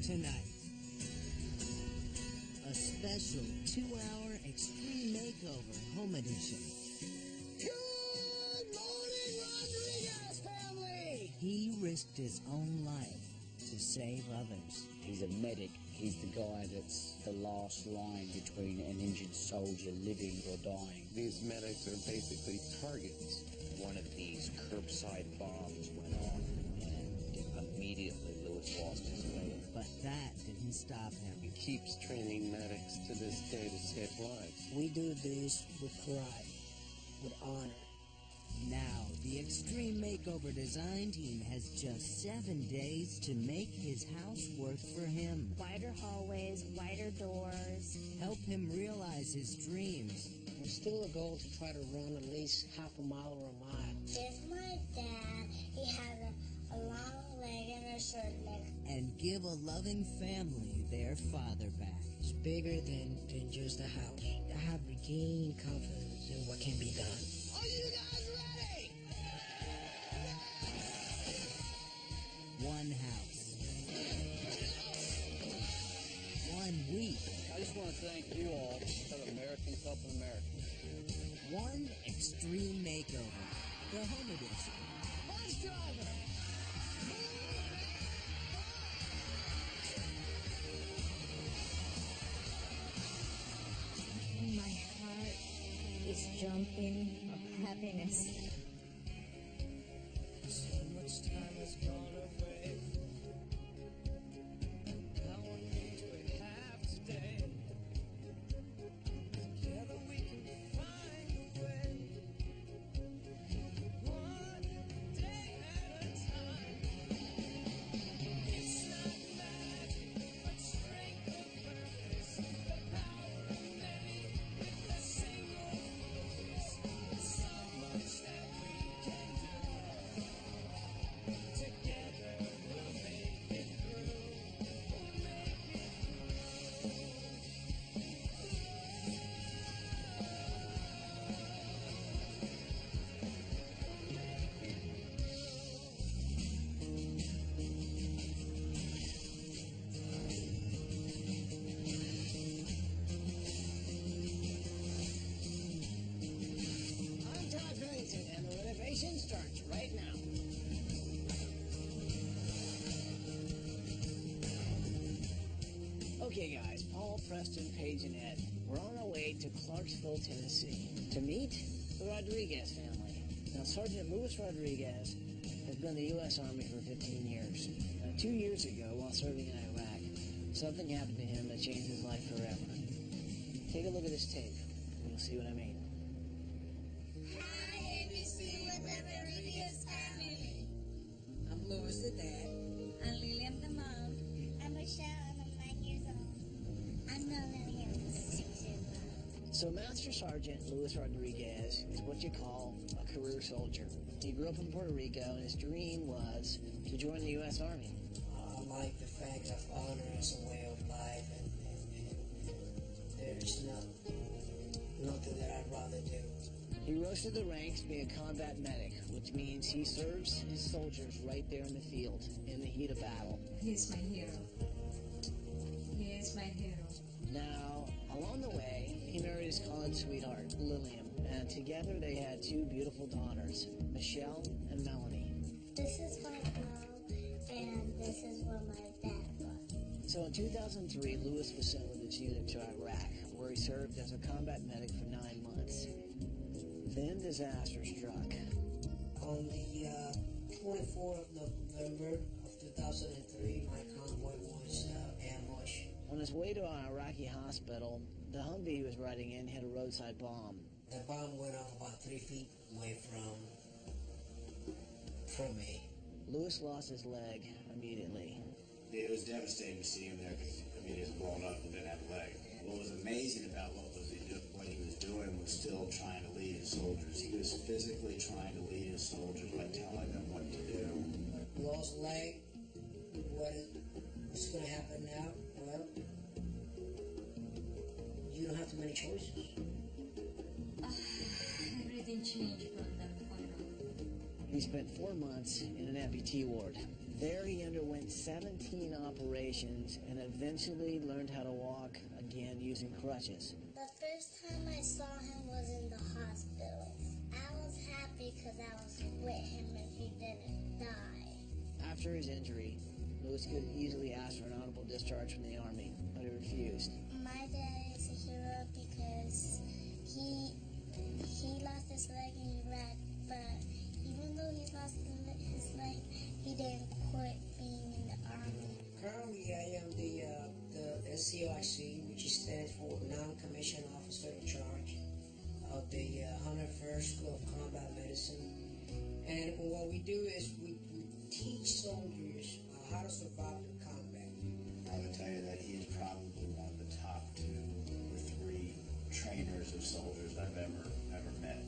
Tonight, a special 2-hour Extreme Makeover Home Edition. Good morning, Rodriguez family! He risked his own life to save others. He's a medic. He's the guy that's the last line between an injured soldier living or dying. These medics are basically targets. One of these curbside bombs went off, and immediately Lewis lost his leg. But that didn't stop him. He keeps training medics to this day to save lives. We do this with pride, with honor. Now, the Extreme Makeover design team has just 7 days to make his house work for him. Wider hallways, wider doors. Help him realize his dreams. There's still a goal to try to run at least half a mile or a mile. There's my dad. He has a long leg and a short leg. And give a loving family their father back. It's bigger than just a house. I have regained confidence in what can be done. Are you guys ready? One house. 1 week. I just want to thank you all for Americans helping Americans. One Extreme Makeover. The Home Edition. Bus driver! My heart is jumping of happiness. So much time has gone away. How many do we have today? Together we can find a way. One day at a time. It's not magic, but strength of purpose. The power of many with a single focus. So much that we can do. Together we'll make it through. We'll make it I'm Todd Bennington, and the renovation starts right now. Okay, guys, Paul, Preston, Paige, and Ed. We're on our way to Clarksville, Tennessee, to meet the Rodriguez family. Now, Sergeant Luis Rodriguez has been in the U.S. Army for 15 years. 2 years ago, while serving in Iraq, something happened to him that changed his life forever. Take a look at this tape, and you'll see what I mean. Hi, ABC with the Rodriguez family. I'm Louis the dad. I'm Lillian the mom. I'm Michelle, and I'm 9 years old. I'm Melanie, and I'm 6 years old. So Master Sergeant Luis Rodriguez is what you call a career soldier. He grew up in Puerto Rico, and his dream was to join the U.S. Army. I like the fact of honor as a way of life, and there's nothing that I'd rather do. He rose to the ranks being a combat medic, which means he serves his soldiers right there in the field, in the heat of battle. He's my hero. He is my hero. Now, along the way, he married his college sweetheart, Lillian, and together they had 2 beautiful daughters, Michelle and Melanie. This is my mom, and this is where my dad was. So in 2003, Lewis was sent with his unit to Iraq, where he served as a combat medic for 9 months. Then disaster struck. On the 24th of November of 2003, my convoy was ambushed. On his way to an Iraqi hospital, the Humvee he was riding in hit a roadside bomb. The bomb went off about 3 feet away from me. Lewis lost his leg immediately. It was devastating to see him there because, he was blown up and didn't have a leg. What was amazing about what he was doing was still trying to lead his soldiers. He was physically trying to lead his soldiers by telling them what to do. Lost leg. What's going to happen now? Well, you don't have too many choices. Everything changed from that point on. He spent 4 months in an amputee ward. There he underwent 17 operations and eventually learned how to walk again using crutches. The first time I saw him was in the hospital. I was happy because I was with him and he didn't die. After his injury, Lewis could easily ask for an honorable discharge from the Army, but he refused. My dad is a hero because he lost his leg in Iraq, but even though he lost his leg, he didn't quit being in the Army. Currently, I am the SCOIC, which stands for Non-Commissioned Officer in Charge of the 101st School of Combat Medicine. And what we do is we teach soldiers how to survive in combat. I would tell you that he is probably one of the top 2 or 3 trainers of soldiers I've ever met.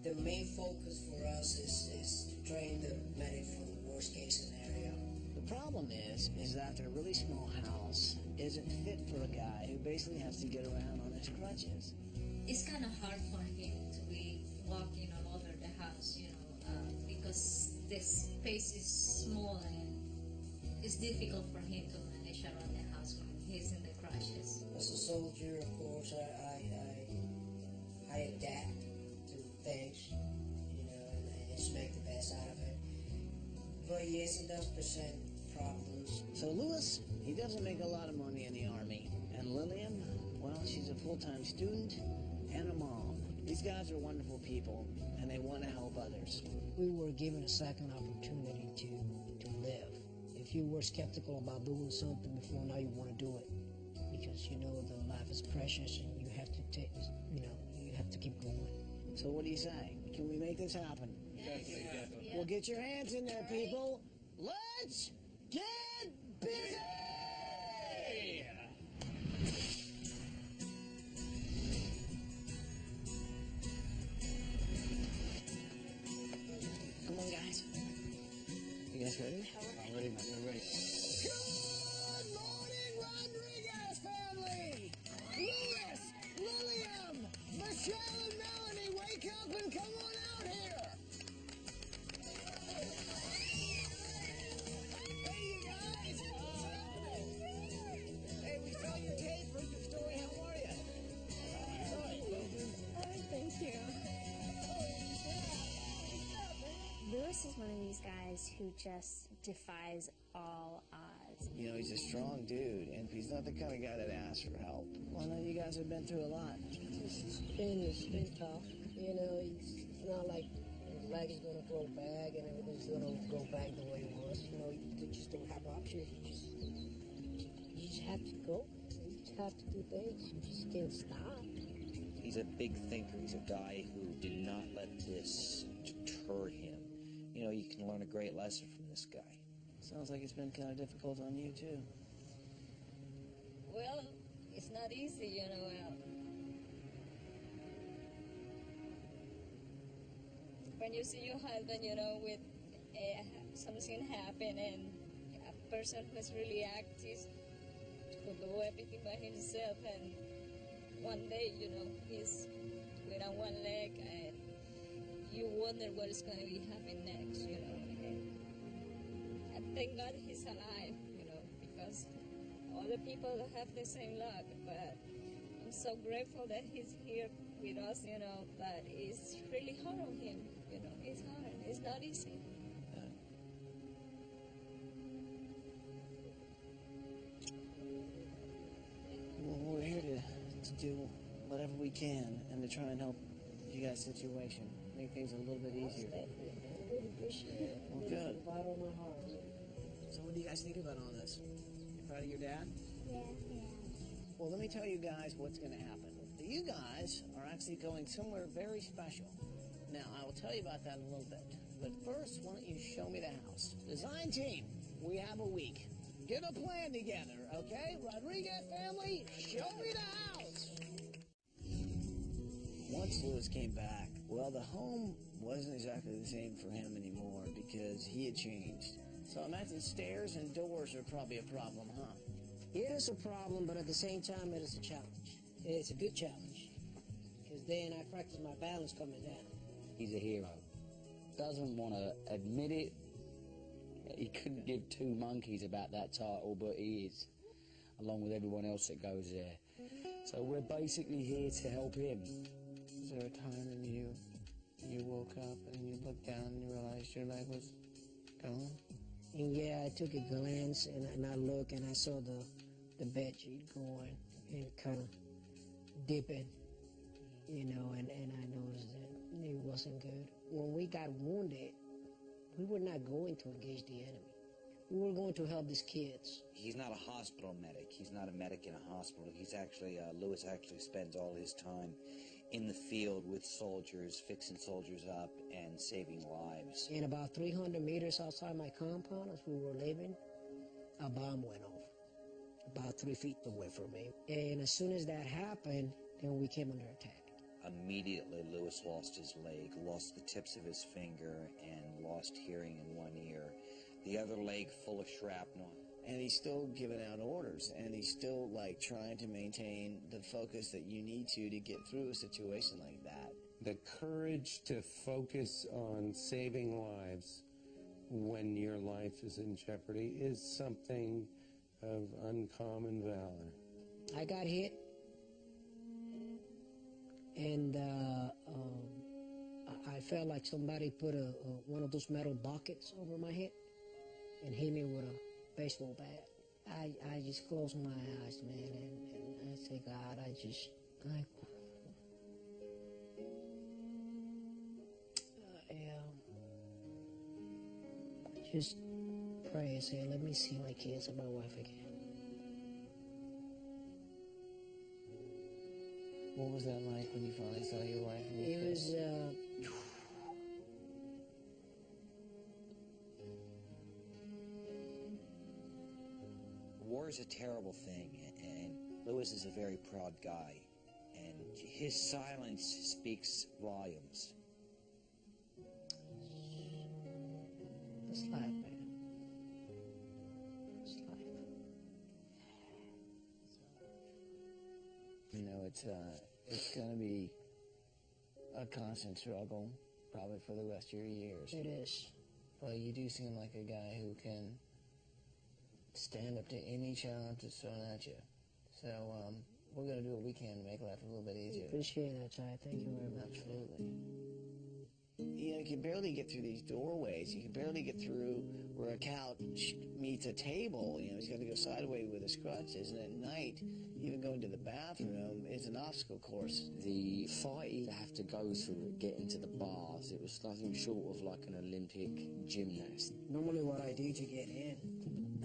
The main focus for us is to train the medic for the worst case scenario. The problem is that their really small house isn't fit for a guy who basically has to get around on his crutches. It's kind of hard for him to be walking all over the house, because this space is small and it's difficult for him to manage around the house when he's in the crutches. As a soldier, of course, I adapt to things, and just make the best out of it. But yes, it does present problems. So Lewis, he doesn't make a lot of money in the Army. And Lillian, well, she's a full-time student and a mom. These guys are wonderful people, and they want to help others. We were given a second opportunity to live. If you were skeptical about doing something before, now you want to do it. Because the life is precious and you have to you have to keep going. So what do you say? Can we make this happen? Definitely. Well, get your hands in there, people. Let's get busy! Come on, guys. You guys ready? I'm ready, man. We're ready. Good morning, Rodriguez family! Louis, Lillian, Michelle, and Melanie, wake up and come on out here! Hey, you guys! Hey, we saw your tape, heard your story. How are you? Thank you. Lewis is one of these guys who just defies all odds. He's a strong dude, and he's not the kind of guy that asks for help. Well, I know you guys have been through a lot. It's been tough. It's not like his leg is going to grow back and everything's going to go back the way it was. You just don't have options. You just have to go. You just have to do things. You just can't stop. He's a big thinker. He's a guy who did not let this deter him. You can learn a great lesson from this guy. Sounds like it's been kind of difficult on you, too. Well, it's not easy, when you see your husband, with something happen and a person who's really active who do everything by himself, and one day, he's without one leg, and you wonder what is going to be happening next, And thank God he's alive, because other people don't have the same luck, but I'm so grateful that he's here with us, but it's really hard on him, it's hard, it's not easy. Well, we're here to do whatever we can and to try and help you guys' situation, make things a little bit easier. I really appreciate it. Well, good. Right on my heart. So what do you guys think about all this? You proud of your dad? Yeah. Well, let me tell you guys what's going to happen. You guys are actually going somewhere very special. Now, I will tell you about that in a little bit. But first, why don't you show me the house? Design team, we have a week. Get a plan together, okay? Rodriguez family, show me the house! Once Lewis came back, well, the home wasn't exactly the same for him anymore because he had changed. So I imagine stairs and doors are probably a problem, huh? It is a problem, but at the same time, it is a challenge. It's a good challenge. Because then I practice my balance coming down. He's a hero. Doesn't want to admit it, He couldn't give two monkeys about that title, but he is, along with everyone else that goes there. So we're basically here to help him. Was there a time when you woke up and you looked down and you realized your leg was gone? And yeah, I took a glance and I looked and I saw the bed sheet going and kind of dipping, you know, and I noticed that it wasn't good. When we got wounded, we were not going to engage the enemy. We were going to help these kids. He's not a hospital medic. He's not a medic in a hospital. He's actually, Lewis actually spends all his time in the field with soldiers, fixing soldiers up and saving lives. And about 300 meters outside my compound, as we were living, a bomb went off, about 3 feet away from me. And as soon as that happened, then we came under attack. Immediately, Lewis lost his leg, lost the tips of his finger, and lost hearing in one ear. The other leg full of shrapnel. And he's still giving out orders, and he's still, like, trying to maintain the focus that you need to get through a situation like that. The courage to focus on saving lives when your life is in jeopardy is something of uncommon valor. I got hit, and I felt like somebody put one of those metal buckets over my head and hit me with a baseball bat. I just closed my eyes, man, and I say, God, just pray and say, let me see my kids and my wife again. What was that like when you finally saw your wife and your kids? It was, War is a terrible thing, and Lewis is a very proud guy, and his silence speaks volumes. it's life, man. It's life. You know, it's going to be a constant struggle, probably for the rest of your years. It is. But you do seem like a guy who can stand up to any challenge that's thrown at you. So, we're going to do what we can to make life a little bit easier. Appreciate that, Chai. Thank you very much. Absolutely. You know, you can barely get through these doorways. You can barely get through where a couch meets a table. You know, he's got to go sideways with his crutches. And at night, even going to the bathroom is an obstacle course. The fight you have to go through getting to the bars, it was nothing short of like an Olympic gymnast. Normally what I do to get in,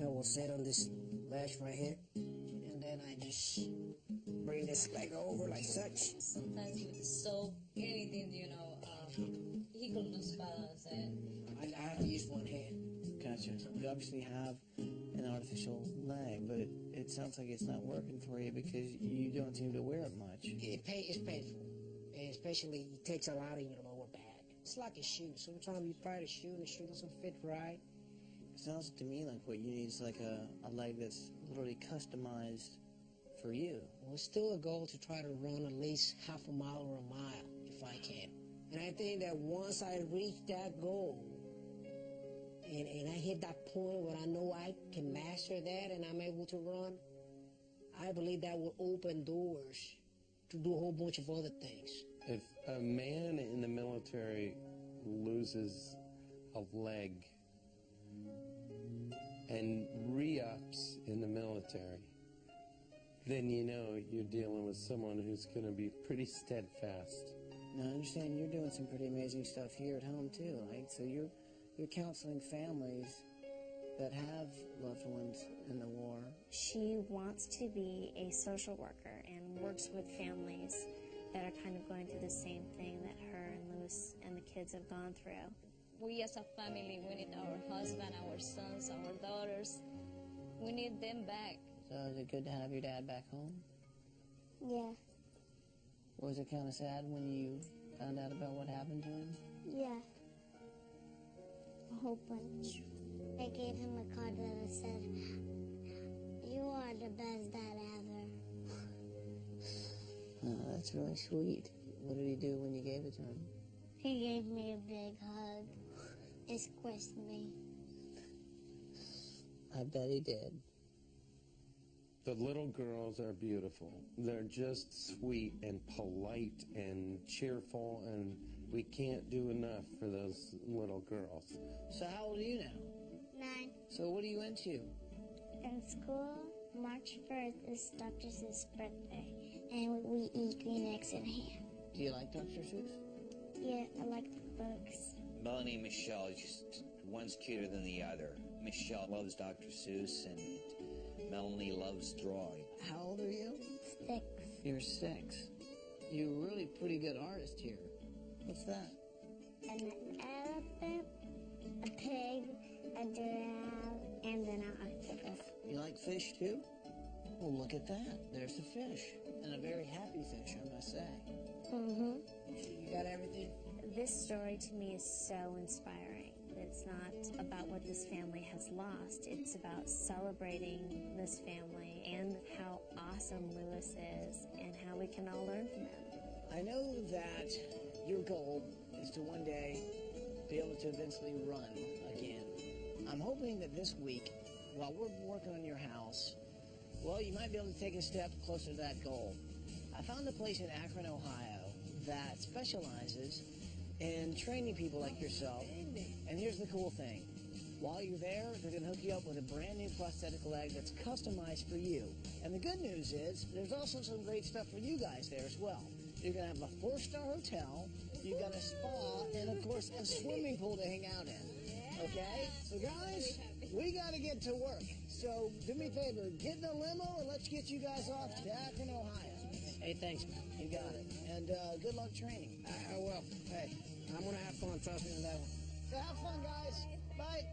I will sit on this ledge right here, and then I just bring this leg over like such. Sometimes with soap, anything, you know, he could lose balance and... I have to use one hand. Gotcha. You obviously have an artificial leg, but it sounds like it's not working for you because you don't seem to wear it much. It's painful, and especially it takes a lot of your lower back. It's like a shoe. Sometimes you try to shoe and the shoe doesn't fit right. It sounds to me like what you need is like a leg that's literally customized for you. Well, it's still a goal to try to run at least half a mile or a mile if I can. And I think that once I reach that goal, and I hit that point where I know I can master that and I'm able to run, I believe that will open doors to do a whole bunch of other things. If a man in the military loses a leg and re-ups in the military, then you know you're dealing with someone who's going to be pretty steadfast. Now, I understand you're doing some pretty amazing stuff here at home, too, right? So you're counseling families that have loved ones in the war. She wants to be a social worker and works with families that are kind of going through the same thing that her and Lewis and the kids have gone through. We as a family, we need our husband, our sons, our daughters. We need them back. So is it good to have your dad back home? Yeah. Was it kind of sad when you found out about what happened to him? Yeah. A whole bunch. I gave him a card that said, "You are the best dad ever." Oh, that's really sweet. What did he do when you gave it to him? He gave me a big hug and squished me. I bet he did. The little girls are beautiful. They're just sweet and polite and cheerful, and we can't do enough for those little girls. So how old are you now? 9. So what are you into? In school, March 1st is Dr. Seuss' birthday, and we eat green eggs and ham. Do you like Dr. Seuss? Yeah, I like the books. Melanie and Michelle, just one's cuter than the other. Michelle loves Dr. Seuss, and Melanie loves drawing. How old are you? 6. You're 6. You're a really pretty good artist here. What's that? An elephant, a pig, a giraffe, and an octopus. You like fish too? Well, look at that. There's the fish. And a very happy fish, I must say. Mm-hmm. You got everything? This story to me is so inspiring. It's not about what this family has lost. It's about celebrating this family and how awesome Lewis is and how we can all learn from him. I know that your goal is to one day be able to eventually run again. I'm hoping that this week, while we're working on your house, well, you might be able to take a step closer to that goal. I found a place in Akron, Ohio that specializes in training people like yourself. And here's the cool thing. While you're there, they're going to hook you up with a brand new prosthetic leg that's customized for you. And the good news is, there's also some great stuff for you guys there as well. You're going to have a 4-star hotel, you've got a spa, and of course a swimming pool to hang out in. Okay? So guys, we got to get to work. So do me a favor, get in a limo and let's get you guys off to Akron, Ohio. Hey, thanks. You got it. And good luck training. I will. Hey, I'm going to have fun. Trust me on that one. So have fun, guys. Bye.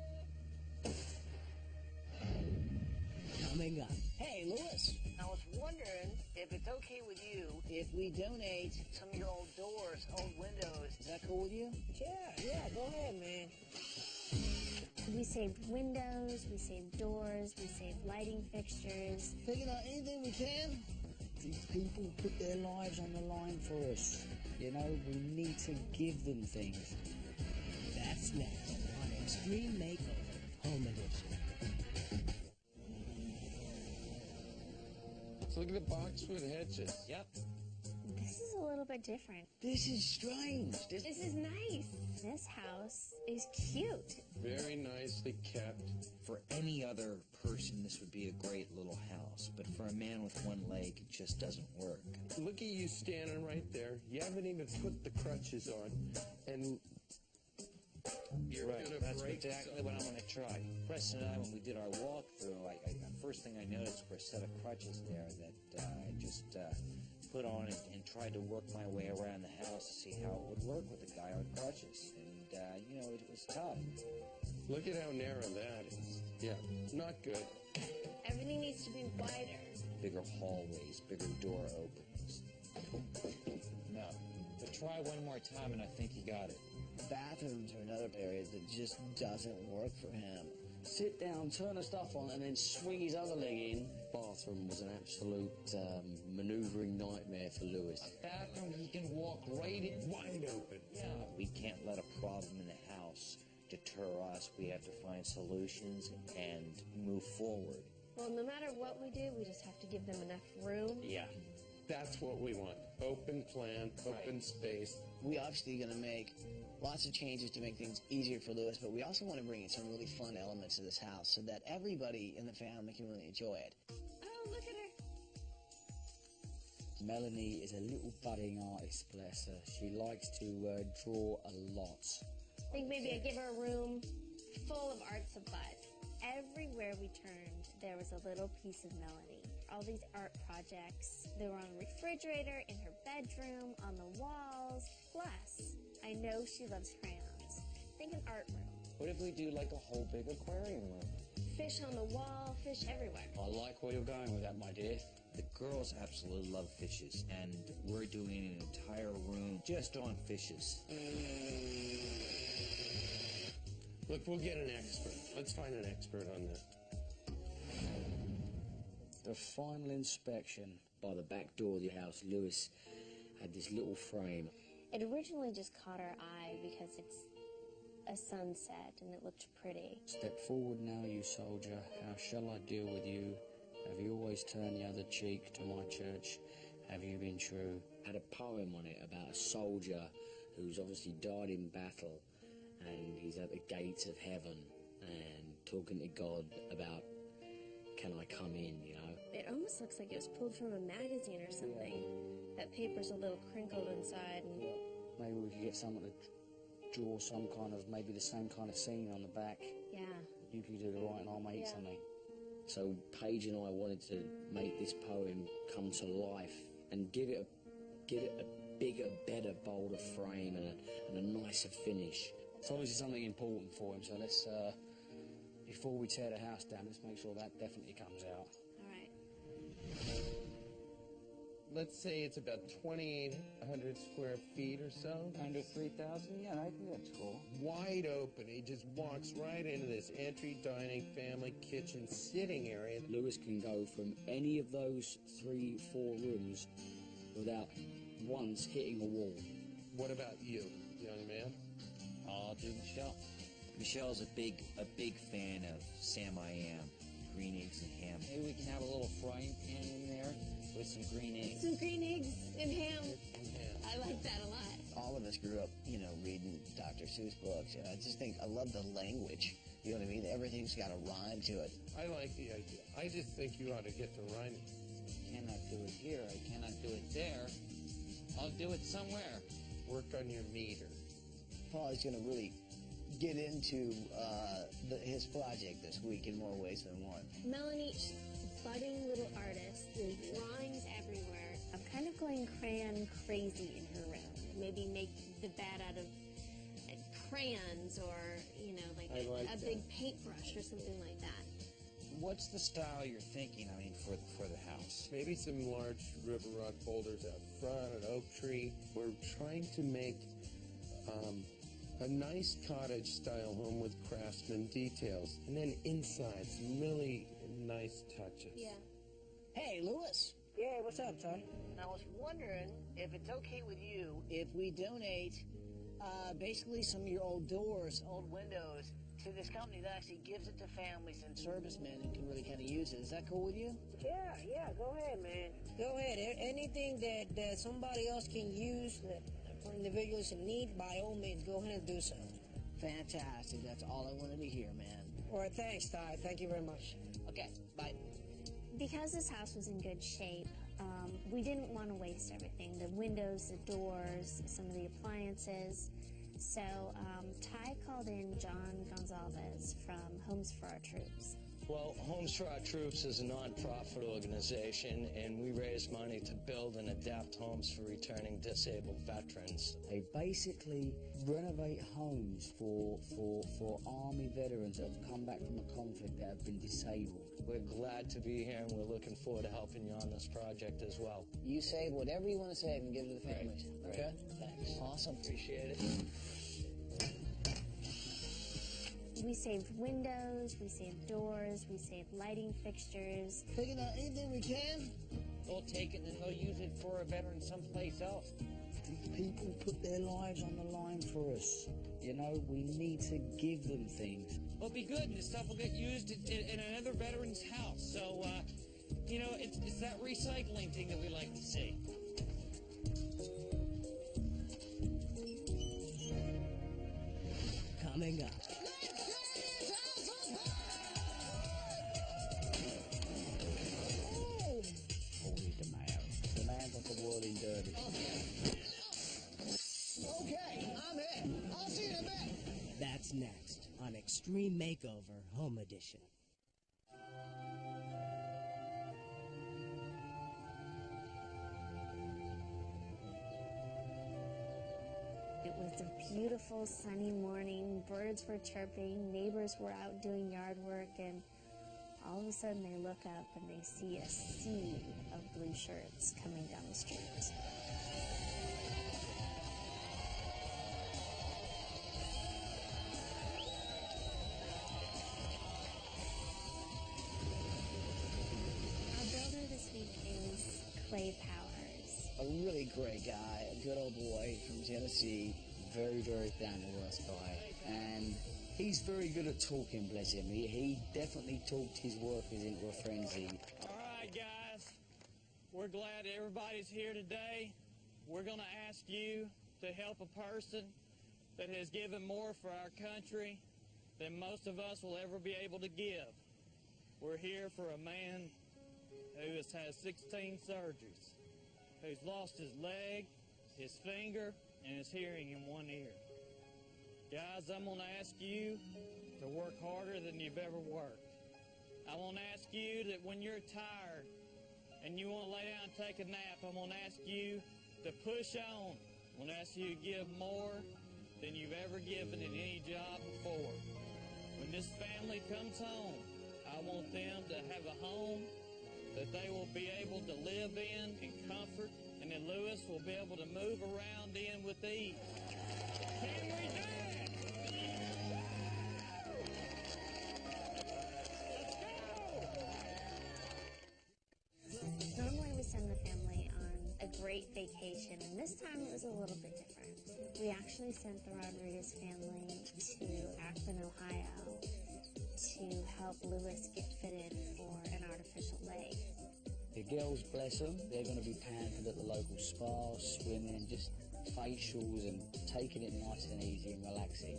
Coming up. Hey, Lewis. I was wondering if it's okay with you if we donate some of your old doors, old windows. Is that cool with you? Yeah, go ahead, man. We saved windows, we saved doors, we saved lighting fixtures. Picking out anything we can. These people put their lives on the line for us. You know, we need to give them things. That's next on Extreme Makeover Home Edition. So look at the boxwood hedges. Yep. This is a little bit different. This is strange. This is nice. This house is cute. Very nicely kept. For any other person, this would be a great little house, but for a man with one leg, it just doesn't work. Look at you standing right there. You haven't even put the crutches on, and you're Right, gonna that's break exactly what I'm going to try. Preston and I, when we did our walkthrough, the first thing I noticed were a set of crutches there that I just put on and tried to work my way around the house to see how it would work with a guy on crutches. And, you know, it was tough. Look at how narrow that is. Yeah, not good. Everything needs to be wider. Bigger hallways, bigger door openings. No. But try one more time and I think you got it. Bathrooms are another area that just doesn't work for him. Sit down, turn the stuff on, and then swing his other leg in. Bathroom was an absolute manoeuvring nightmare for Lewis. A bathroom he can walk right in, wide open. Yeah. We can't let a problem in the house deter us. We have to find solutions and move forward. Well, no matter what we do, we just have to give them enough room. Yeah, that's what we want. Open plan, open space. We obviously going to make lots of changes to make things easier for Lewis, but we also want to bring in some really fun elements to this house so that everybody in the family can really enjoy it. Oh, look at her. Melanie is a little budding artist, bless her. She likes to draw a lot. I think maybe I give her a room full of art supplies. Everywhere we turned, there was a little piece of Melanie. All these art projects. They were on the refrigerator, in her bedroom, on the walls. Plus, I know she loves crayons. Think an art room. What if we do like a whole big aquarium room? Fish on the wall, fish everywhere. I like where you're going with that, my dear. The girls absolutely love fishes, and we're doing an entire room just on fishes. Look, we'll get an expert. Let's find an expert on that. The final inspection by the back door of the house, Lewis had this little frame. It originally just caught our eye because it's a sunset, and it looked pretty. Step forward now, you soldier. How shall I deal with you? Have you always turned the other cheek to my church? Have you been true? Had a poem on it about a soldier who's obviously died in battle, and he's at the gates of heaven and talking to God about, can I come in, you know? It almost looks like it was pulled from a magazine or something. That paper's a little crinkled inside. And maybe we could get someone to draw some kind of, maybe the same kind of scene on the back. Yeah. You could do the right and I'll make something. So Paige and I wanted to make this poem come to life and give it a bigger, better, bolder frame and a nicer finish. It's obviously something important for him, so let's, before we tear the house down, let's make sure that definitely comes out. All right. Let's say it's about 2,800 square feet or so. Under 3,000? Yeah, I think that's cool. Wide open. He just walks right into this entry, dining, family, kitchen, sitting area. Lewis can go from any of those 3-4 rooms without once hitting a wall. What about you, young man? I'll do Michelle. Michelle's a big fan of Sam I Am, green eggs and ham. Maybe we can have a little frying pan in there with some green eggs. Some green eggs and ham. I like that a lot. All of us grew up, you know, reading Dr. Seuss books, and I just think I love the language. You know what I mean? Everything's got a rhyme to it. I like the idea. I just think you ought to get to rhyming. I cannot do it here. I cannot do it there. I'll do it somewhere. Work on your meter. Paul's going to really get into his project this week in more ways than one. Melanie, budding little artist, there's drawings everywhere. I'm kind of going crayon crazy in her room. Maybe make the bed out of crayons or, you know, like a big paintbrush or something like that. What's the style you're thinking, I mean, for the house? Maybe some large river rock boulders out front, an oak tree. We're trying to make a nice cottage-style home with craftsman details. And then inside, some really nice touches. Yeah. Hey, Lewis. Yeah, what's up, Todd? I was wondering if it's okay with you if we donate basically some of your old doors, old windows, to this company that actually gives it to families and servicemen who can really kind of use it. Is that cool with you? Yeah, go ahead, man. Go ahead. Anything that somebody else can use for individuals in need, by all means, go ahead and do so. Fantastic. That's all I wanted to hear, man. All right, thanks, Todd. Thank you very much. Okay, bye. Because this house was in good shape, we didn't want to waste everything. The windows, the doors, some of the appliances. So Ty called in John Gonzalez from Homes for Our Troops. Well, Homes for Our Troops is a non-profit organization, and we raise money to build and adapt homes for returning disabled veterans. They basically renovate homes for Army veterans that have come back from a conflict that have been disabled. We're glad to be here, and we're looking forward to helping you on this project as well. You save whatever you want to save and give it to the families. Great. Okay? Thanks. Awesome. Appreciate it. We saved windows, we saved doors, we saved lighting fixtures. Picking out anything we can. They'll take it and they'll use it for a veteran someplace else. These people put their lives on the line for us. You know, we need to give them things. It'll be good, and the stuff will get used in another veteran's house. So, you know, it's that recycling thing that we like to see. Coming up. Holy DeMayo. The man got the world in dirty. Okay, I'm in. I'll see you in a bit. That's next on Extreme Makeover Home Edition. It was a beautiful sunny morning. Birds were chirping, neighbors were out doing yard work, and all of a sudden they look up and they see a sea of blue shirts coming down the street. Our builder this week is Clay Powers. A really great guy, a good old boy from Tennessee. Very, very down to earth guy. and he's very good at talking, bless him. He definitely talked his workers into a frenzy. All right, guys, we're glad everybody's here today. We're going to ask you to help a person that has given more for our country than most of us will ever be able to give. We're here for a man who has had 16 surgeries, who's lost his leg, his finger, and his hearing in one ear. Guys, I'm going to ask you to work harder than you've ever worked. I want to ask you that when you're tired and you want to lay down and take a nap, I'm going to ask you to push on. I'm going to ask you to give more than you've ever given in any job before. When this family comes home, I want them to have a home that they will be able to live in comfort, and that Lewis will be able to move around in with ease. Can we do it? Normally we send the family on a great vacation, and this time it was a little bit different. We actually sent the Rodriguez family to Akron, Ohio to help Lewis get fitted for an artificial leg. The girls, bless them, they're going to be pampered at the local spa, swimming, just facials and taking it nice and easy and relaxing.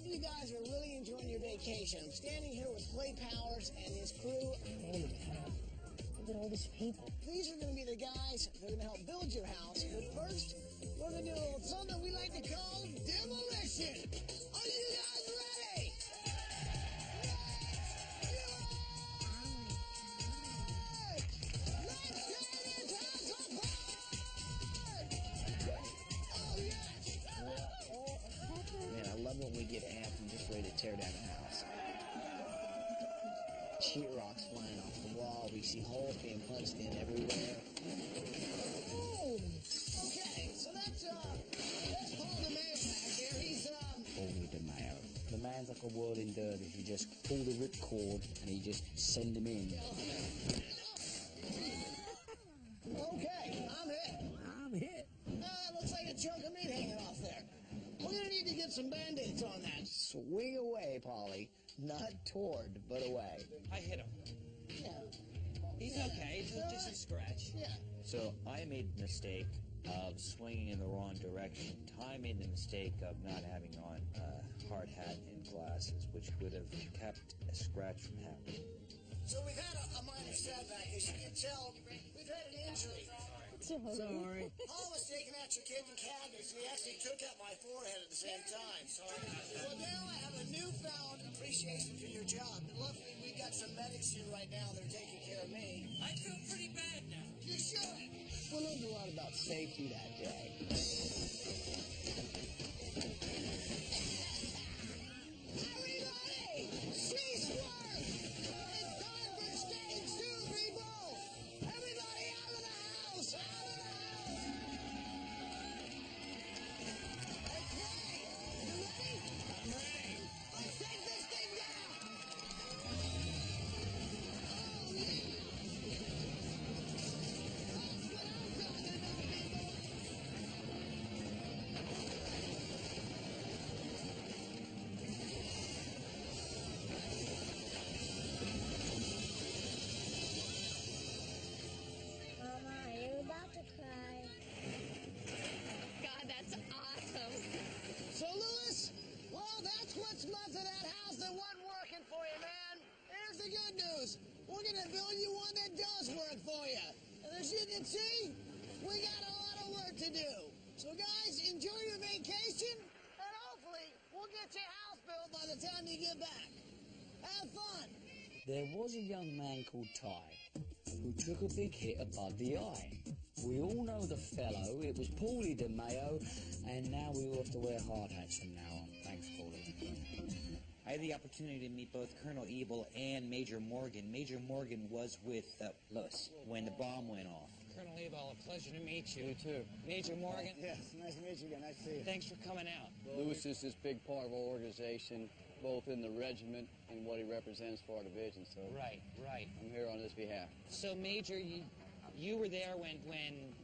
You guys are really enjoying your vacation. I'm standing here with Clay Powers and his crew. Holy cow. Look at all these people. These are going to be the guys that are going to help build your house. But first, we're going to do a little something we like to call demolition. Are you guys ready? Let's tear this house apart! Oh, yes! Man, I love when we get amped and just ready to tear down a house. Sheetrock's flying off the wall. We see holes being punched in everywhere. Boom! Okay, so that's Paul DeMayo back there. He's Paulie DeMayo. The man's like a whirling derby. He just pull the ripcord and he just send him in. Okay, I'm hit. I'm hit. That looks like a chunk of meat hanging off there. We're gonna need to get some band-aids on that. Swing away, Polly. Not toward, but away. I hit him. Yeah. He's okay. It's just a scratch. Yeah. So I made the mistake of swinging in the wrong direction. Ty made the mistake of not having on a hard hat and glasses, which would have kept a scratch from happening. So we've had a minor setback. As you can tell, we've had an injury. Sorry. Paul was taking out your kitchen cabinets, and he actually took out my forehead at the same time. Well, now I have a newfound appreciation for your job. And luckily, we got some medics here right now that are taking care of me. I feel pretty bad now. You should. We learned a lot about safety that day. Everybody, cease work! It's time for stage 2, people! Everybody out of the house! Out of the house! Okay, you ready? I'm ready. Let's take this thing down! Oh, yeah! That's what I'm talking about, people! Mama, you're about to cry. God, that's awesome. So, Lewis, well, that's what's left of that house that wasn't working for you, man. Here's the good news. We're going to build you one that does work for you. And as you can see, we got a lot of work to do. So, guys, enjoy your vacation, and hopefully we'll get your house built by the time you get back. Have fun. There was a young man called Ty who took a big hit above the eye. We all know the fellow. It was Paulie DeMayo, and now we all have to wear hard hats from now on. Thanks, Paulie. I had the opportunity to meet both Colonel Ebel and Major Morgan. Major Morgan was with Lewis when the bomb went off. Colonel Ebel, a pleasure to meet you. You too. Major Morgan, Yes, nice to meet you again. Nice to see you. thanks for coming out. Lewis is this big part of our organization. both in the regiment and what he represents for our division. So Right. I'm here on his behalf. So, Major, you were there when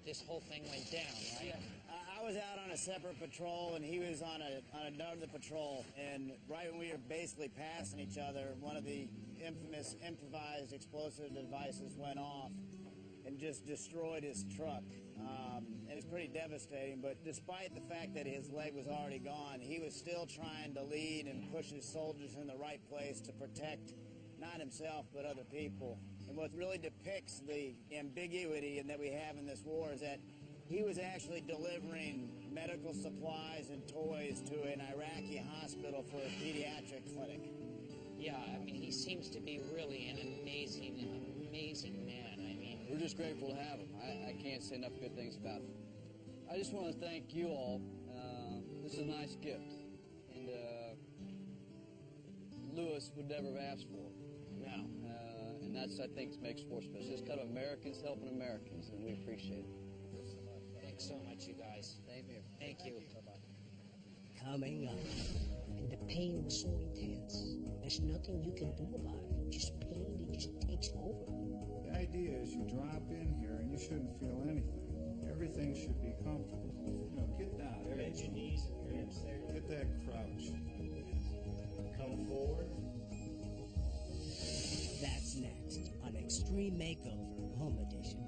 this whole thing went down, right? I was out on a separate patrol, and he was on another patrol. And right when we were basically passing each other, one of the infamous improvised explosive devices went off and just destroyed his truck. And it's pretty devastating, but despite the fact that his leg was already gone, he was still trying to lead and push his soldiers in the right place to protect not himself, but other people. And what really depicts the ambiguity that we have in this war is that he was actually delivering medical supplies and toys to an Iraqi hospital for a pediatric clinic. Yeah, I mean, he seems to be really an amazing man. I mean, We're just grateful to have him. I can't say enough good things about him. I just want to thank you all. This is a nice gift. And Lewis would never have asked for it. No. And that's, I think, makes war special. It's kind of Americans helping Americans, and we appreciate it. Thanks so much, you guys. Same here. Thank you. Coming up. And the pain was so intense. There's nothing you can do about it. Just pain, it just takes over. The idea is you drop in here and you shouldn't feel anything. Everything should be comfortable. You know, get down. Bend your knees and your hips there. Get that crouch. Come forward. That's next on Extreme Makeover Home Edition.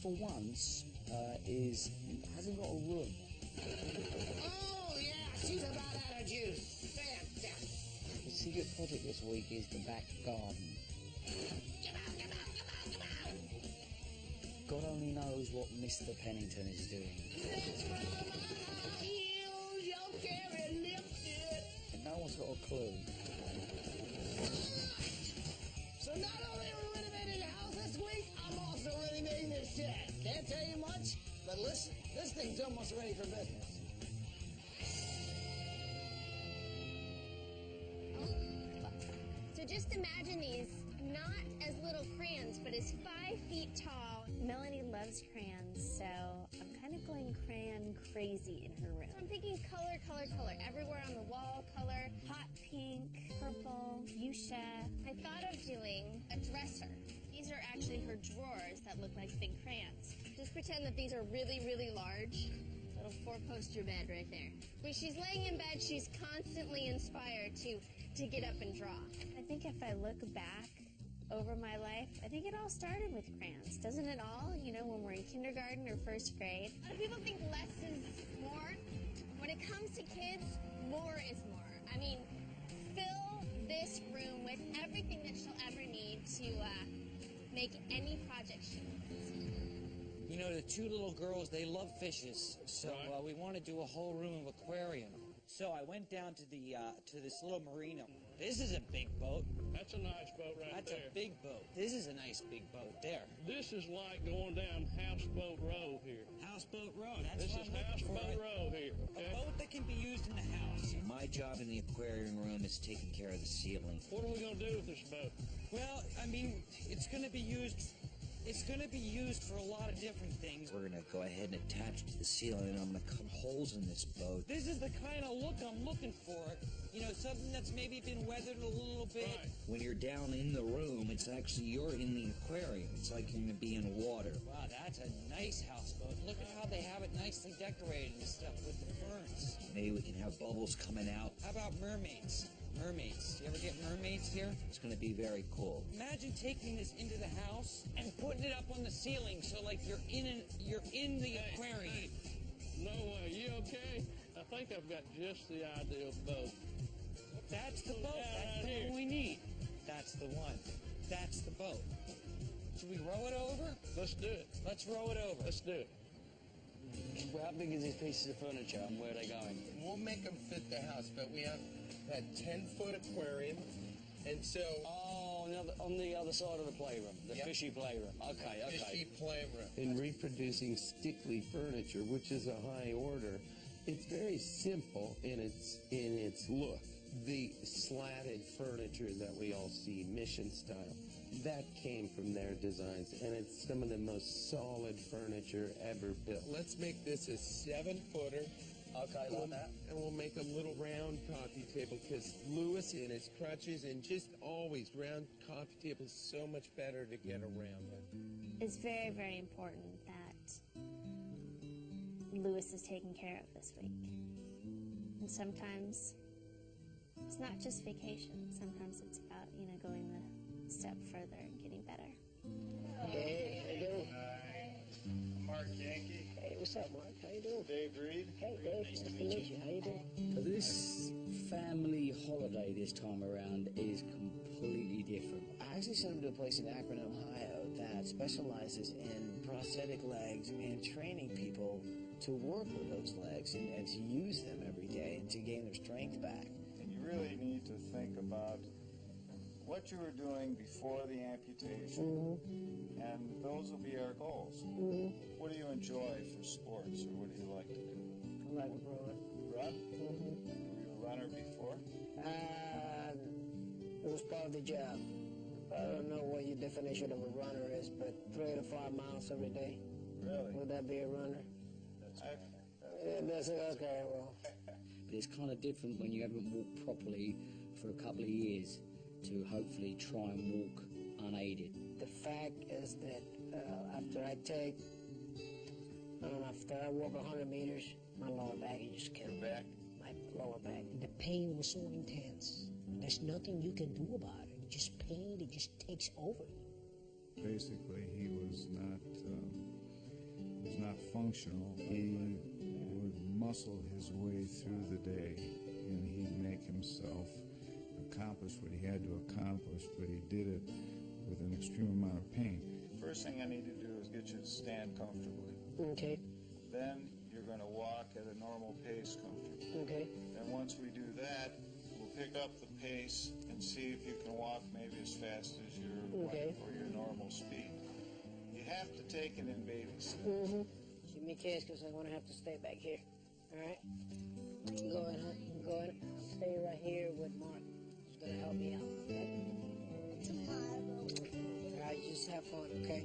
For once, hasn't got a room. Oh, yeah, she's about out of juice. Fantastic. The secret project this week is the back garden. God only knows what Mr. Pennington is doing. And no one's got a clue. So not only are we renovating the house this week, I'm also renovating this shed. Can't tell you much, but listen, this thing's almost ready for business. So just imagine these, not as little crayons, but as 5 feet tall. Melanie loves crayons, so I'm kind of going crayon crazy in her room. So I'm thinking color, color, color. Everywhere on the wall, color. Hot pink, purple, fuchsia. I thought of doing a dresser. These are actually her drawers that look like big crayons. Just pretend that these are really, really large. Little 4-poster bed right there. When she's laying in bed, she's constantly inspired to get up and draw. I think if I look back over my life, I think it all started with crayons. Doesn't it all? You know, when we're in kindergarten or first grade. A lot of people think less is more. When it comes to kids, more is more. I mean, fill this room with everything that she'll ever need to make any project she wants. You know, the 2 little girls, they love fishes, so we want to do a whole room of aquarium. So I went down to this little marina. This is a big boat. That's a nice boat right That's there. a big boat. This is a nice big boat there. This is like going down Houseboat Row here. Houseboat Row, that's This what is I'm looking for. Houseboat Row here. A boat that can be used in the house. My job in the aquarium room is taking care of the ceiling. What are we going to do with this boat? Well, I mean, it's going to be used for a lot of different things. We're going to go ahead and attach it to the ceiling, and I'm going to cut holes in this boat. This is the kind of look I'm looking for. You know, something that's maybe been weathered a little bit. Right. When you're down in the room, it's actually, you're in the aquarium. It's like you're going to be in water. Wow, that's a nice houseboat. Look at how they have it nicely decorated and stuff with the ferns. Maybe we can have bubbles coming out. How about mermaids? Mermaids. You ever get mermaids here? It's going to be very cool. Imagine taking this into the house and putting it up on the ceiling, so like you're in the aquarium. Hey, no way. You okay? I think I've got just the ideal boat. That's the boat. That's the one we need. That's the one. That's the boat. Should we row it over? Let's do it. Let's row it over. Let's do it. How big is these pieces of furniture and where are they going? We'll make them fit the house, but we have that 10-foot aquarium, and so... Oh, on the other side of the playroom, the fishy playroom. Okay. Fishy playroom. In reproducing stickly furniture, which is a high order, it's very simple in its look. The slatted furniture that we all see, mission style, that came from their designs, and it's some of the most solid furniture ever built. Let's make this a 7-footer. Okay, like that. And we'll make a little round coffee table, because Lewis and his crutches, and just always, round coffee tables so much better to get around it. It's very, very important that Lewis is taken care of this week. And sometimes it's not just vacation. Sometimes it's about, going the step further and getting better. Hey, how you doing? Mark Yankee. Hey, what's up, Mark? How you doing? Dave Reed. Hey, Dave. Nice to meet you. How you doing? So this family holiday this time around is completely different. I actually sent him to a place in Akron, Ohio that specializes in prosthetic legs and training people to work with those legs and to use them every day and to gain their strength back. And you really need to think about what you were doing before the amputation, and those will be our goals. What do you enjoy for sports, or what do you like to do? I like to run. Run? Were you a runner before? It was part of the job. I don't know what your definition of a runner is, but 3 to 5 miles every day. Really? Would that be a runner? That's okay, well. But it's kind of different when you haven't walked properly for a couple of years to hopefully try and walk unaided. The fact is that after I walk 100 meters, my lower back is just killing me. My lower back. The pain was so intense. There's nothing you can do about it. It's just pain, it just takes over you. Basically, he was not functional. He would muscle his way through the day, and he'd make himself accomplish what he had to accomplish, but he did it with an extreme amount of pain. First thing I need to do is get you to stand comfortably. Okay. Then you're going to walk at a normal pace comfortably. Okay. And once we do that, we'll pick up the pace and see if you can walk maybe as fast as your wife or your normal speed. You have to take it in baby steps. Give me a kiss, because I'm going to have to stay back here. All right? You can go ahead, huh? You can go ahead. Stay right here with Mark. He's going to help me out, okay? All right, just have fun, okay?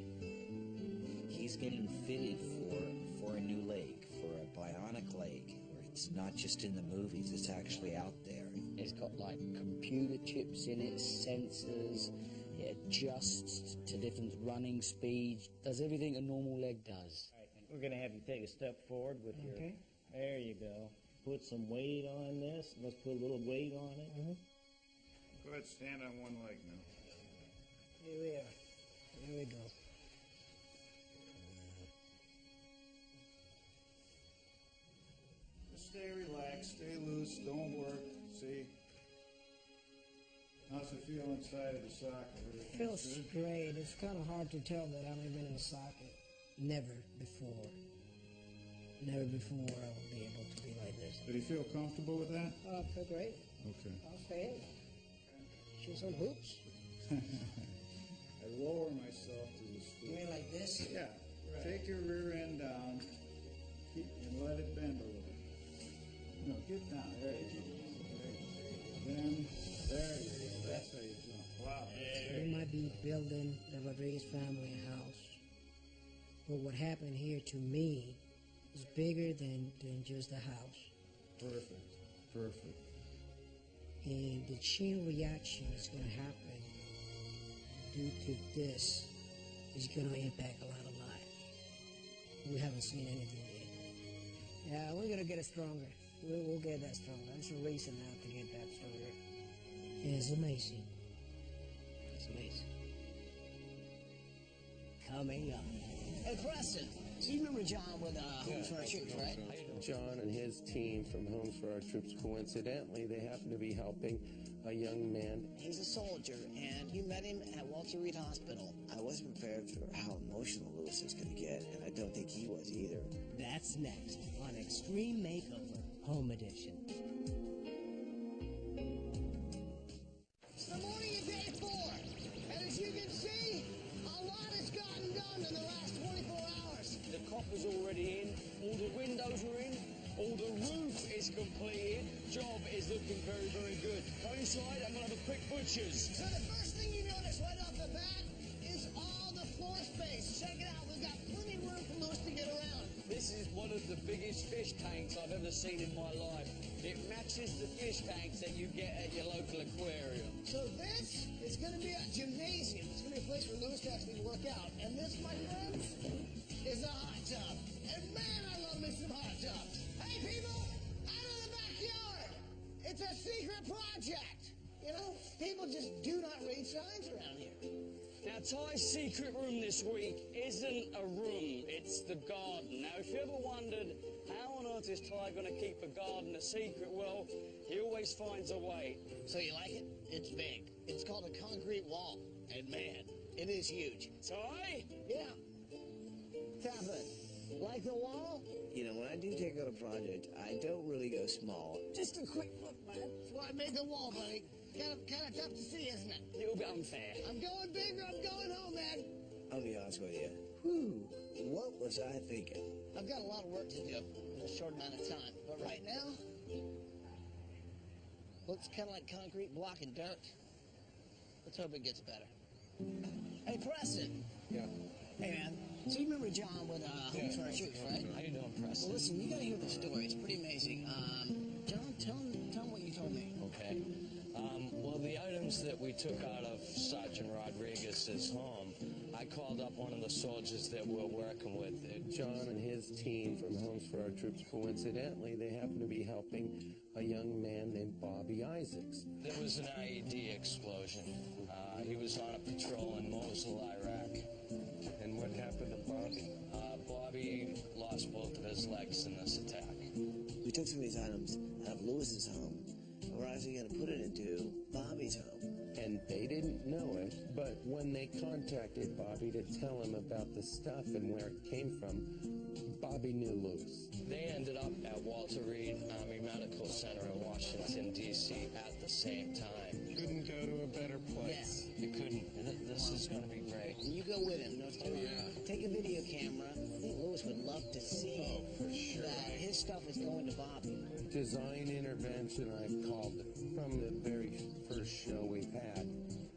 He's getting fitted for a new leg, for a bionic leg, where it's not just in the movies, it's actually out there. It's got like computer chips in it, sensors, it adjusts to different running speeds, does everything a normal leg does. All right, we're going to have you take a step forward with your... There you go. Put some weight on this. Let's put a little weight on it. Go ahead, stand on one leg now. Here we are. Here we go. Just stay relaxed, stay loose, don't work. See? How's it feel inside of the socket? It feels great. It's kind of hard to tell that I'm even in the socket. Never before I will be able to be like this. Did he feel comfortable with that? I feel great. Okay. I'll stay in. Shoes on boots. I lower myself to the stool. You mean like this? Yeah. Right. Take your rear end down and let it bend a little. No, get down. There you go. Then, there you go. That's how you jump. Wow. We might be building the Rodriguez family a house, but what happened here to me is bigger than just a house. Perfect. And the chain reaction that's going to happen due to this is going to impact a lot of lives. We haven't seen anything yet. Yeah, we're going to get it stronger. We'll get that stronger. There's a reason now to get that stronger. Yeah, it's amazing. It's amazing. Coming up. Hey, Preston, you remember John with Homes for Our Troops, right? John and his team from Homes for Our Troops, coincidentally, they happen to be helping a young man. He's a soldier, and you met him at Walter Reed Hospital. I wasn't prepared for how emotional Lewis was going to get, and I don't think he was either. That's next on Extreme Makeover, Home Edition. It's the morning of day 4. looking very, very good. Come inside, I'm gonna have a quick butcher's. So the first thing you notice right off the bat is all the floor space. Check it out. We've got plenty of room for Lewis to get around. This is one of the biggest fish tanks I've ever seen in my life. It matches the fish tanks that you get at your local aquarium. So this is going to be a gymnasium. It's going to be a place for Lewis to actually work out. And this, my friends, is a hot tub. And man, I love me some hot tubs. Hey, people, out of the backyard. It's a secret project. You know, people just do not read signs around here. Now, Ty's secret room this week isn't a room, it's the garden. Now, if you ever wondered how on earth is Ty going to keep a garden a secret, well, he always finds a way. So you like it? It's big. It's called a concrete wall. And man, it is huge. Ty? Yeah. Tapa, like the wall? You know, when I do take on a project, I don't really go small. Just a quick look, man. That's why I made the wall, buddy. Kind of tough to see, isn't it? A little bit unfair. I'm going bigger. I'm going home, man. I'll be honest with you. Whew, what was I thinking? I've got a lot of work to do in a short amount of time. But right now, looks kind of like concrete blocking dirt. Let's hope it gets better. Hey, Preston. Yeah. Hey, man. So you remember John with Homes for Our Troops, right? How you doing, Preston? Well, listen, you got to hear the story. It's pretty amazing. John, tell him what you told me. Okay. Well, the items that we took out of Sergeant Rodriguez's home, I called up one of the soldiers that we're working with. John and his team from Homes for Our Troops, coincidentally, they happen to be helping a young man named Bobby Isaacs. There was an IED explosion. He was on a patrol in Mosul, Iraq. And what happened to Bobby? Bobby lost both of his legs in this attack. We took some of these items out of Lewis's home. We're actually going to put it into Bobby's home. And they didn't know it, but when they contacted Bobby to tell him about the stuff and where it came from, Bobby knew Lewis. They ended up at Walter Reed Army Medical Center in Washington, D.C. at the same time. Couldn't go to a better place. You couldn't. This is going to be great. And you go with him, North Carolina. Take a video camera. I think Lewis would love to see that his stuff is going to Bobby. Design intervention, I've called it, from the very first show we've had.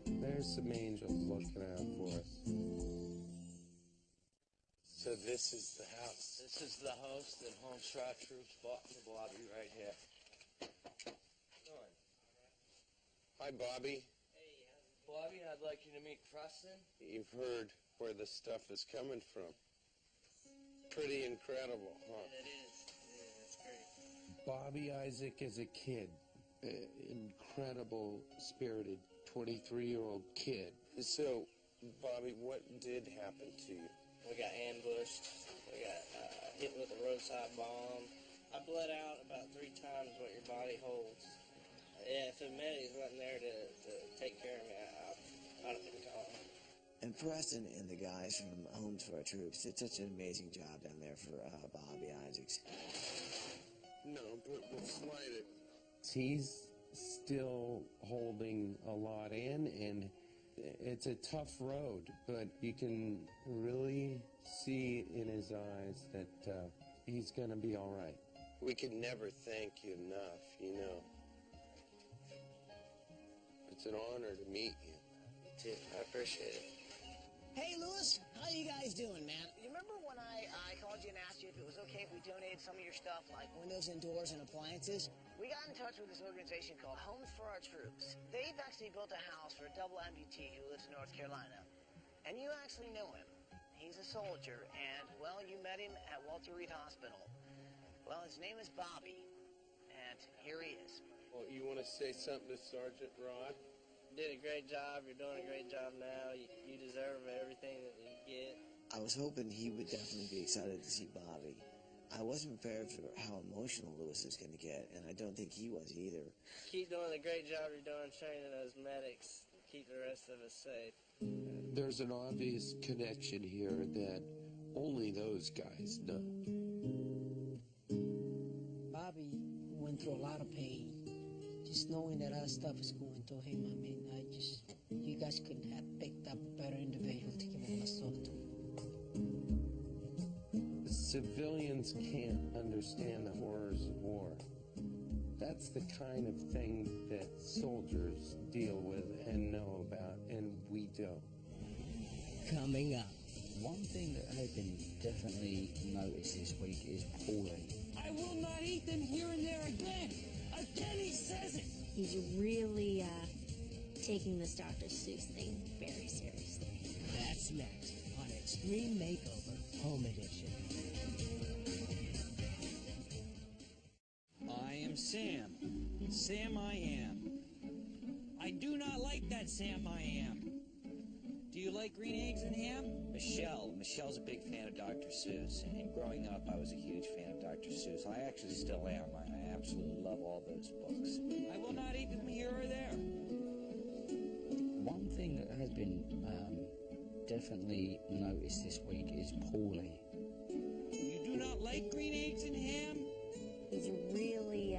There's some angels looking out for us. So this is the house. This is the house that Homes for Our Troops bought for Bobby right here. Hi, Bobby. Hey, Bobby, I'd like you to meet Preston. You've heard where the stuff is coming from. Pretty incredible, huh? It is. Yeah, it's great. Bobby Isaac is a kid. Incredible, spirited 23-year-old kid. So, Bobby, what did happen to you? We got ambushed. We got hit with a roadside bomb. I bled out about 3 times what your body holds. Yeah, if the medics wasn't there to take care of me, I'd have been gone. And Preston and the guys from Homes for Our Troops did such an amazing job down there for Bobby Isaacs. No, but we'll slide it. He's still holding a lot in, and it's a tough road, but you can really see in his eyes that he's going to be all right. We can never thank you enough, you know. It's an honor to meet you. Too. I appreciate it. Hey, Lewis, how you guys doing, man? You remember when I called you and asked you if it was okay if we donated some of your stuff, like windows and doors and appliances? We got in touch with this organization called Homes for Our Troops. They've actually built a house for a double amputee who lives in North Carolina. And you actually know him. He's a soldier, and, well, you met him at Walter Reed Hospital. Well, his name is Bobby, and here he is. Well, you want to say something to Sergeant Rod? You did a great job. You're doing a great job now. You deserve everything that you get. I was hoping he would definitely be excited to see Bobby. I wasn't prepared for how emotional Lewis was going to get, and I don't think he was either. Keep doing the great job you're doing training those medics. Keep the rest of us safe. There's an obvious connection here that only those guys know. Bobby went through a lot of pain. Just knowing that other stuff is going to him, I mean, you guys couldn't have picked up a better individual to give him a soul to. Civilians can't understand the horrors of war. That's the kind of thing that soldiers deal with and know about, and we don't. Coming up. One thing that has been definitely noticed this week is Paulie. I will not eat them here and there again. Again, he says it. He's really taking this Dr. Seuss thing very seriously. That's next on Extreme Makeover Home Edition. I am Sam. Sam I am. I do not like that Sam I am. Do you like green eggs and ham? Michelle's a big fan of Dr. Seuss, and growing up I was a huge fan of Dr. Seuss. I actually still am. I absolutely love all those books. I will not eat them here or there. One thing that has been definitely noticed this week is Paulie. You do not like green eggs and ham? He's really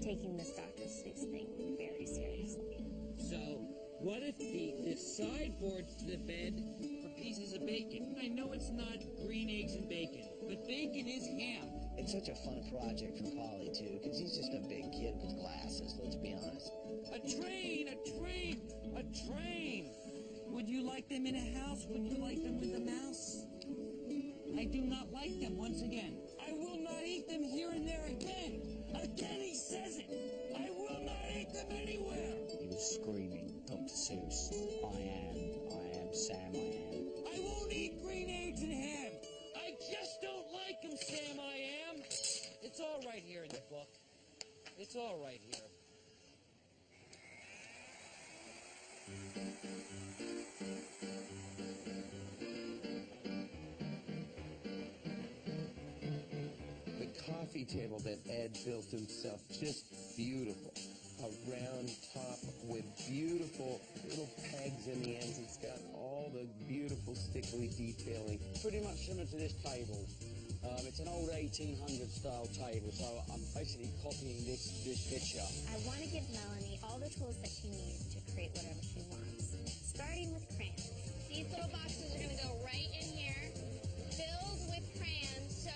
taking this Dr. Seuss thing very seriously. So, what if the sideboards to the bed are pieces of bacon? I know it's not green eggs and bacon, but bacon is ham. It's such a fun project for Polly, too, because he's just a big kid with glasses, let's be honest. A train! Would you like them in a house? Would you like them with a mouse? I do not like them, once again. I will not eat them here and there again. Again, he says it. I will not eat them anywhere. He was screaming, Dr. Seuss, I am Sam I am. I won't eat green eggs and ham. I just don't like them, Sam I am. It's all right here in the book. It's all right here. The coffee table that Ed built himself, just beautiful. A round top with beautiful little pegs in the ends. It's got all the beautiful stickly detailing. Pretty much similar to this table. It's an old 1800 style table, so I'm basically copying this picture. I want to give Melanie all the tools that she needs to create whatever she wants, starting with crayons. These little boxes are going to go right in here, filled with crayons. So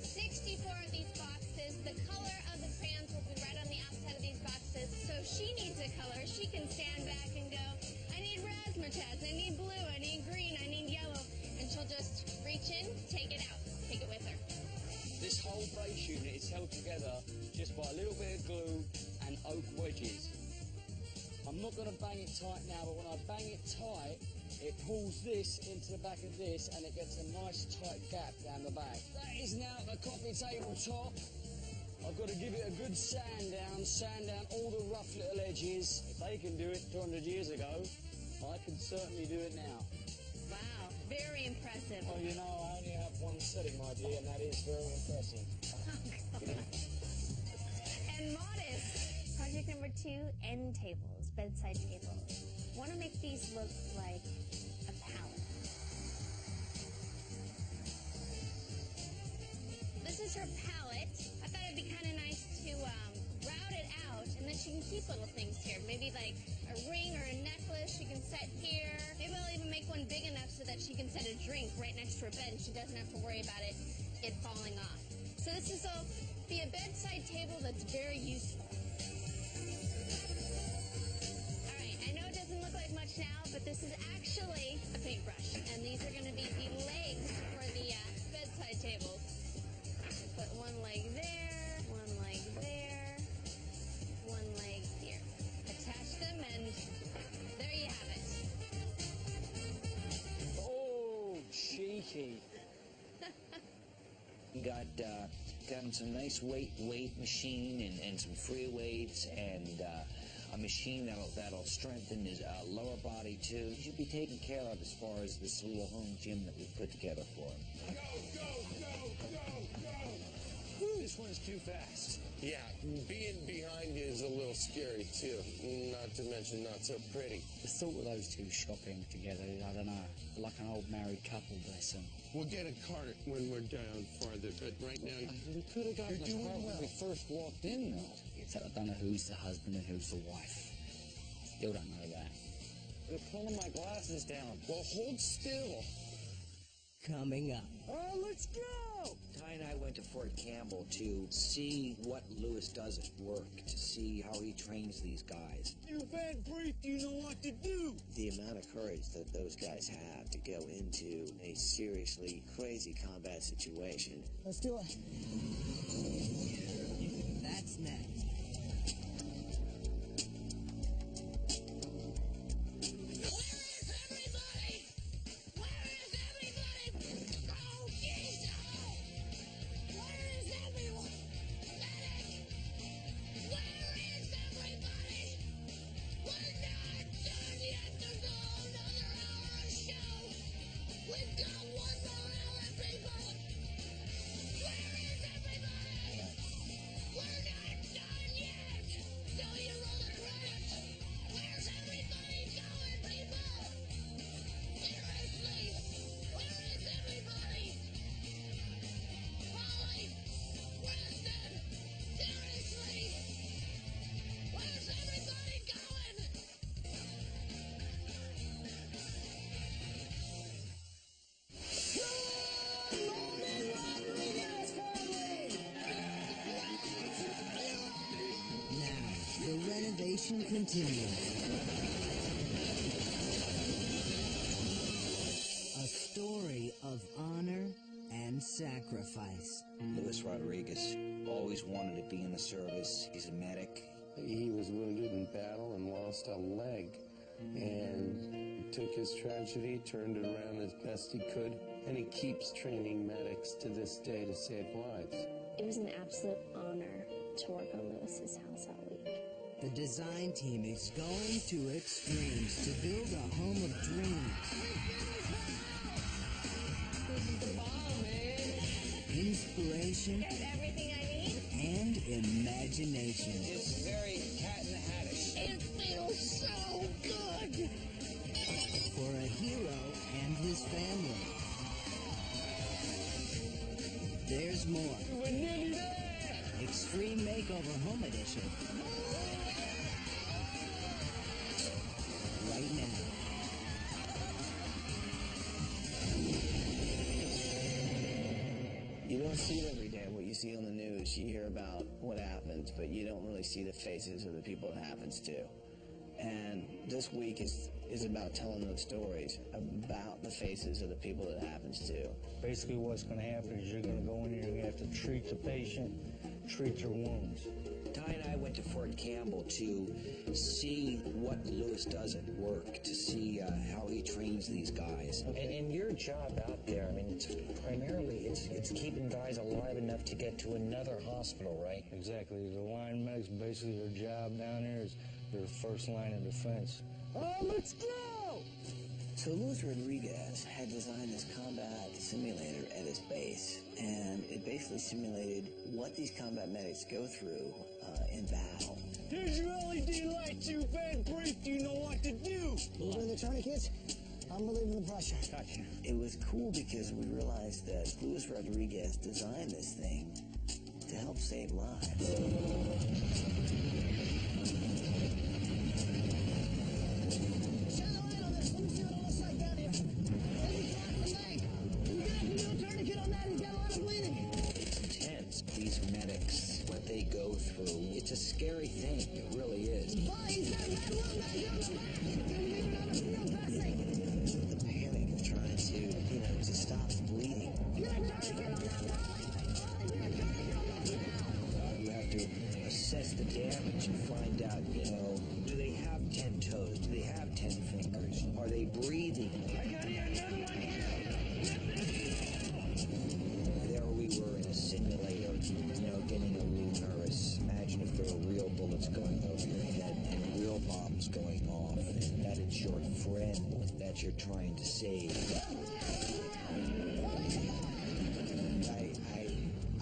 64 of these boxes, the color of the crayons will be right on the outside of these boxes. So she needs a color. She can stand back and go, I need razzmatazz, I need blue, I need green, I need yellow. And she'll just reach in, take it out, take it with her. This whole base unit is held together just by a little bit of glue and oak wedges. I'm not going to bang it tight now, but when I bang it tight, it pulls this into the back of this and it gets a nice tight gap down the back. That is now the coffee table top. I've got to give it a good sand down all the rough little edges. If they can do it 200 years ago, I can certainly do it now. Wow, very impressive. Well, you know, I only have one setting, my dear, and that is very impressive. And modest. Project number 2, end tables, bedside tables. Want to make these look like a palette. This is her palette. I thought it'd be kind of nice to route it out, and then she can keep little things here. Maybe like a ring or a necklace she can set here. Maybe I'll even make one big enough so that she can set a drink right next to her bed and she doesn't have to worry about it falling off. So this is will be a bedside table that's very useful. All right, I know it doesn't look like much now, but this is actually a paintbrush, and these are going to be the legs for the bedside tables. Put one leg there, one leg there, one leg here. Attach them, and there you have it. Oh, cheeky. Got him some nice weight machine and some free weights and a machine that'll strengthen his lower body too. He should be taken care of as far as this little home gym that we put together for him. Go! This one's too fast. Yeah, being behind you is a little scary too. Not to mention not so pretty. The thought of those two shopping together, I don't know, like an old married couple, bless them. We'll get a cart when we're down farther, but right now we could have gotten you're the doing cart well. when we first walked in, though. I don't know who's the husband and who's the wife. Still don't know that. They're pulling my glasses down. Well, hold still. Coming up. Oh, let's go! Tie and I went to Fort Campbell to see what Lewis does at work, to see how he trains these guys. You've had brief, you know what to do. The amount of courage that those guys have to go into a seriously crazy combat situation. Let's do it. That's next. The renovation continues. A story of honor and sacrifice. Luis Rodriguez always wanted to be in the service. He's a medic. He was wounded in battle and lost a leg, and took his tragedy, turned it around as best he could, and he keeps training medics to this day to save lives. It was an absolute honor to work on Lewis's house that week. The design team is going to extremes to build a home of dreams. This is the bomb, man. Inspiration. There's everything I need. And imagination. It's very Cat in the Hattish. It feels so good. For a hero and his family. There's more. We're nearly there. Extreme Makeover Home Edition. Right now. You don't see it every day. What you see on the news, you hear about what happens, but you don't really see the faces of the people it happens to. And this week is about telling those stories about the faces of the people it happens to. Basically what's going to happen is you're going to go in here, you're going to have to treat the patient, treat their wounds. Ty and I went to Fort Campbell to see what Lewis does at work, to see how he trains these guys. And your job out there, I mean, it's primarily it's keeping guys alive enough to get to another hospital, right? Exactly. The line medics, basically their job down there is their first line of defense. Oh, let's go! So Luis Rodriguez had designed this combat simulator at his base, and it basically simulated what these combat medics go through in battle. Here's your LED lights, you've had brief, you know what to do. Moving the tourniquets. I'm relieving the pressure. Gotcha. It was cool because we realized that Luis Rodriguez designed this thing to help save lives. It's intense, these medics, what they go through. It's a scary thing, it really is. The panic of trying to stop the bleeding. You have to assess the damage and find out, do they have 10 toes? Do they have 10 fingers? Are they breathing? I got another one here. There we were in a simulator, getting a little nervous. Imagine if there were real bullets going over your head and real bombs going off, and that it's your friend that you're trying to save.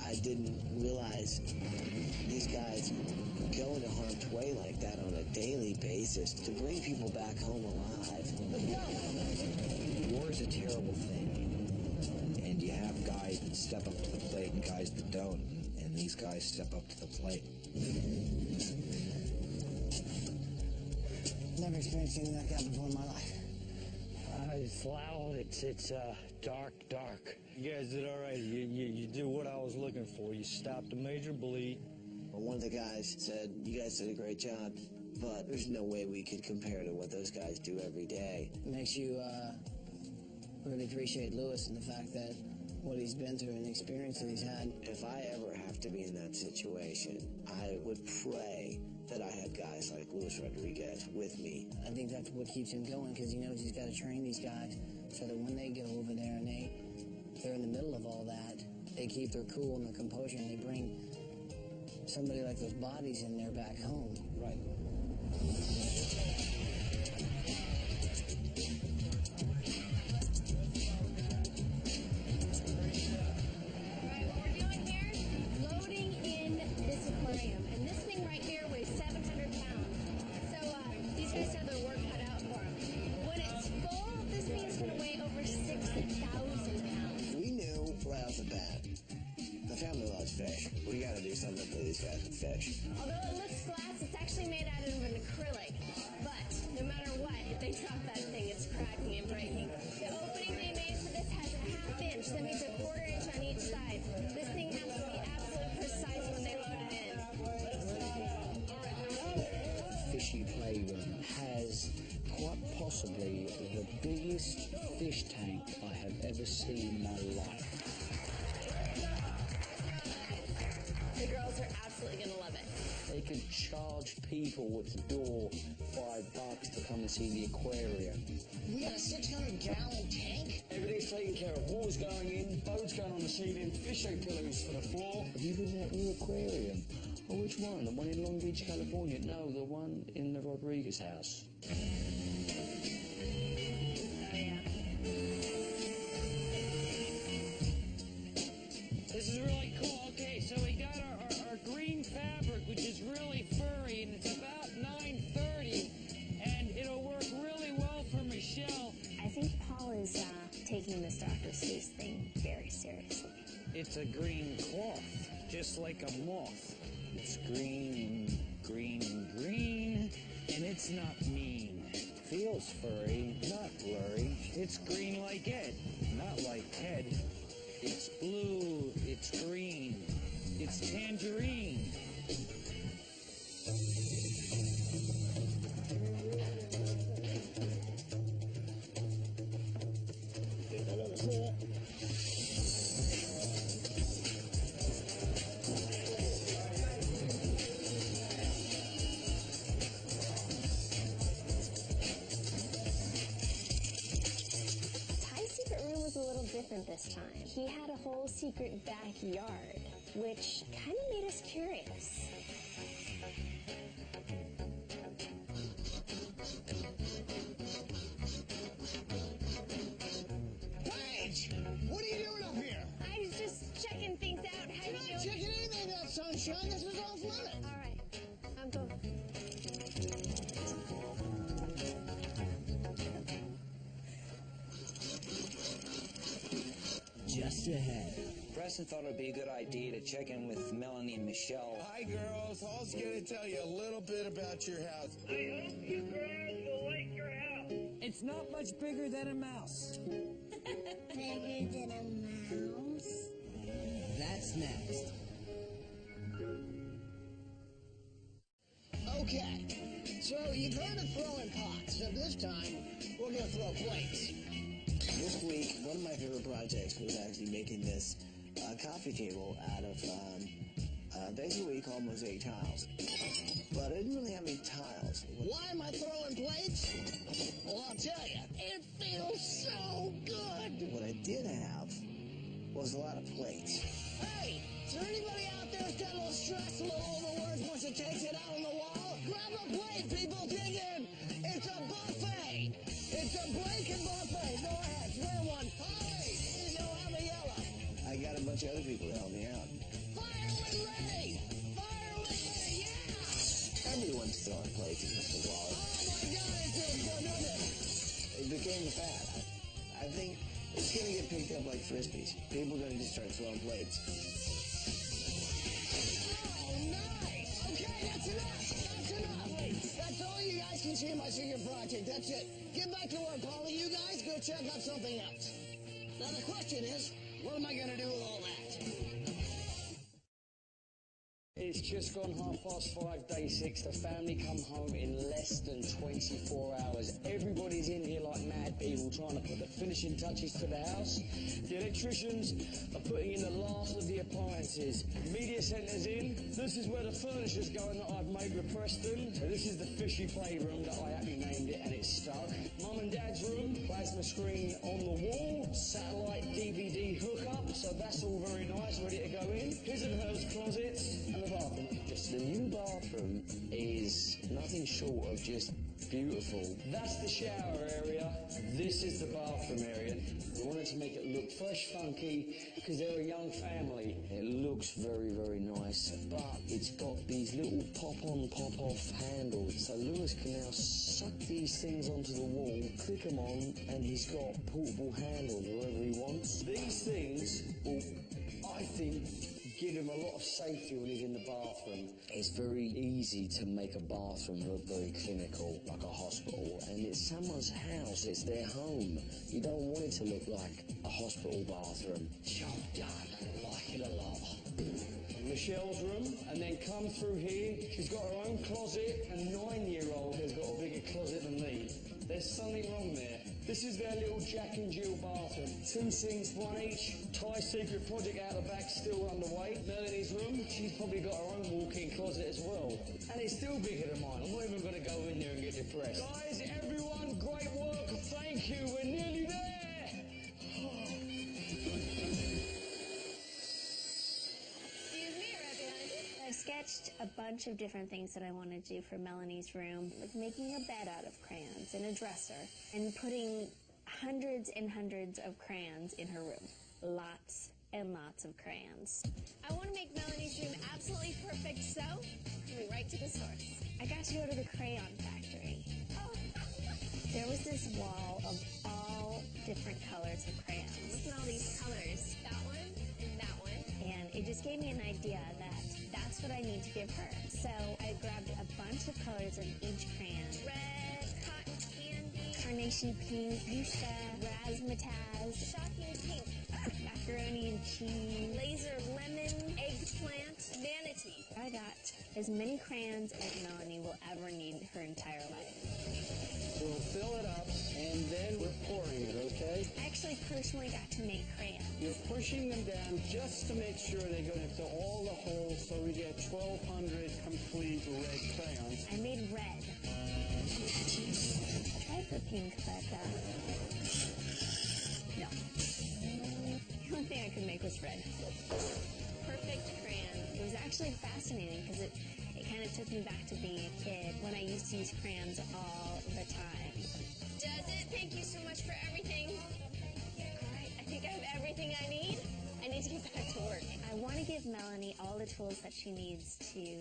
I didn't realize these guys go into harm's way like that on a daily basis to bring people back home alive. War is a terrible thing, and you have guys that step up to the plate and guys that don't, and these guys step up to the plate. Never experienced anything like that before in my life. It's loud. It's dark. You guys did all right. You did what I was looking for. You stopped a major bleed. Well, one of the guys said, you guys did a great job, but there's no way we could compare to what those guys do every day. It makes you really appreciate Lewis and the fact that what he's been through and the experience that he's had. If I ever have to be in that situation, I would pray that I had guys like Luis Rodriguez with me. I think that's what keeps him going, because he knows he's got to train these guys so that when they go over there and they're in the middle of all that, they keep their cool and their composure, and they bring somebody like those bodies in there back home. Right. Fish. We gotta do something for these guys with fish. Although it looks glass, it's actually made out of an acrylic. But no matter what, if they drop that thing, it's cracking and breaking. The opening they made for this has a ½ inch. That means a ¼ inch on each side. This thing has to be absolutely precise when they load it in. Fishy Playroom has quite possibly the biggest fish tank I have ever seen in my life. The girls are absolutely going to love it. They could charge people at the door $5 to come and see the aquarium. We got a 600-gallon tank? Everything's taken care of. Water's going in, boats going on the ceiling, fish pillows for the floor. Have you been to that new aquarium? Oh, which one? The one in Long Beach, California? No, the one in the Rodriguez house. This is really cool. Okay, so we got our green fabric, which is really furry, and it's about 9:30, and it'll work really well for Michelle. I think Paul is taking this Dr. Seuss thing very seriously. It's a green cloth, just like a moth. It's green, and it's not mean. Feels furry, not blurry. It's green like Ed, not like Ted. It's blue, it's green, it's tangerine. Different this time. He had a whole secret backyard, which kind of made us curious. Paige! What are you doing up here? I was just checking things out. How You're not checking anything out, sunshine. This was off limit. All right. I'm going. Just ahead. Preston thought it would be a good idea to check in with Melanie and Michelle. Hi, girls. I was going to tell you a little bit about your house. I hope you girls will like your house. It's not much bigger than a mouse. Bigger than a mouse? That's next. Okay, so you've heard of throwing pots, so this time we're going to throw plates. This week, one of my favorite projects was actually making this coffee table out of basically what you call mosaic tiles. But I didn't really have any tiles. Why am I throwing plates? Well, I'll tell you, it feels so good. What I did have was a lot of plates. Hey, is there anybody out there who's got a little stress, a little overworked, wants to take it out on the wall? Grab a plate, people, dig in. It's a buffet. It's a blanket buffet. Go ahead, swing one. Holly, you'll have a yellow. I got a bunch of other people to help me out. Fire with Lenny! Fire with Lenny, yeah! Everyone's throwing plates in Mr. Wallace. Oh my God, it feels good, doesn't it? It became a fad. I think it's going to get picked up like Frisbees. People are going to just start throwing plates. Oh, nice! Okay, that's enough! That's enough! That's all you guys can see my senior project. That's it. Get back to work, Polly. You guys go check out something else. Now the question is, what am I going to do with all that? It's just gone 5:30, day 6. The family come home in less than 24 hours. Everybody's in here like mad people trying to put the finishing touches to the house. The electricians are putting in the last of the appliances. Media centre's in. This is where the furniture's going that I've made with Preston. So this is the fishy playroom that I actually named it, and it's stuck. Mum and Dad's room, plasma screen on the wall, satellite DVD hookup, so that's all very nice, ready to go in. His and hers closets, and the bathroom. Just the new bathroom is nothing short of just beautiful. That's the shower area. This is the bathroom area. We wanted to make it look fresh, funky, because they're a young family. It looks very, very nice, but it's got these little pop-on, pop-off handles. So Lewis can now suck these things onto the wall, click them on, and he's got portable handles wherever he wants. These things will, I think, give him a lot of safety when he's in the bathroom. It's very easy to make a bathroom look very clinical, like a hospital, and it's someone's house, it's their home. You don't want it to look like a hospital bathroom. Job done, I like it a lot. Michelle's room, and then come through here. She's got her own closet, and 9-year-old has got a bigger closet than me. There's something wrong there. This is their little Jack and Jill bathroom. 2 sinks, 1 each. Ty's secret project out the back still underway. Melanie's room, she's probably got her own walk-in closet as well. And it's still bigger than mine. I'm not even going to go in there and get depressed. Guys, everyone, great work. Thank you. We're nearly there. I sketched a bunch of different things that I wanted to do for Melanie's room, like making a bed out of crayons and a dresser, and putting hundreds and hundreds of crayons in her room. Lots and lots of crayons. I want to make Melanie's room absolutely perfect, so coming right to the source. I got to go to the crayon factory. Oh. There was this wall of all different colors of crayons. Look at all these colors. That one and that one. And it just gave me an idea that that's what I need to give her. So I grabbed a bunch of colors of each crayon. Red, cotton candy, carnation pink, fuchsia, razzmatazz, shocking pink, macaroni and cheese, laser lemon, eggplant, manatee. I got as many crayons as Melanie will ever need her entire life. We'll fill it up, and then we're pouring it, okay? I actually personally got to make crayons. You're pushing them down just to make sure they go into all the holes so we get 1,200 complete red crayons. I made red. I tried for pink, but no. The only thing I could make was red. Perfect crayon. It was actually fascinating because it kind of took me back to being a kid when I used to use crayons all the time. Does it? Thank you so much for everything. Alright, I think I have everything I need. I need to get back to work. I want to give Melanie all the tools that she needs to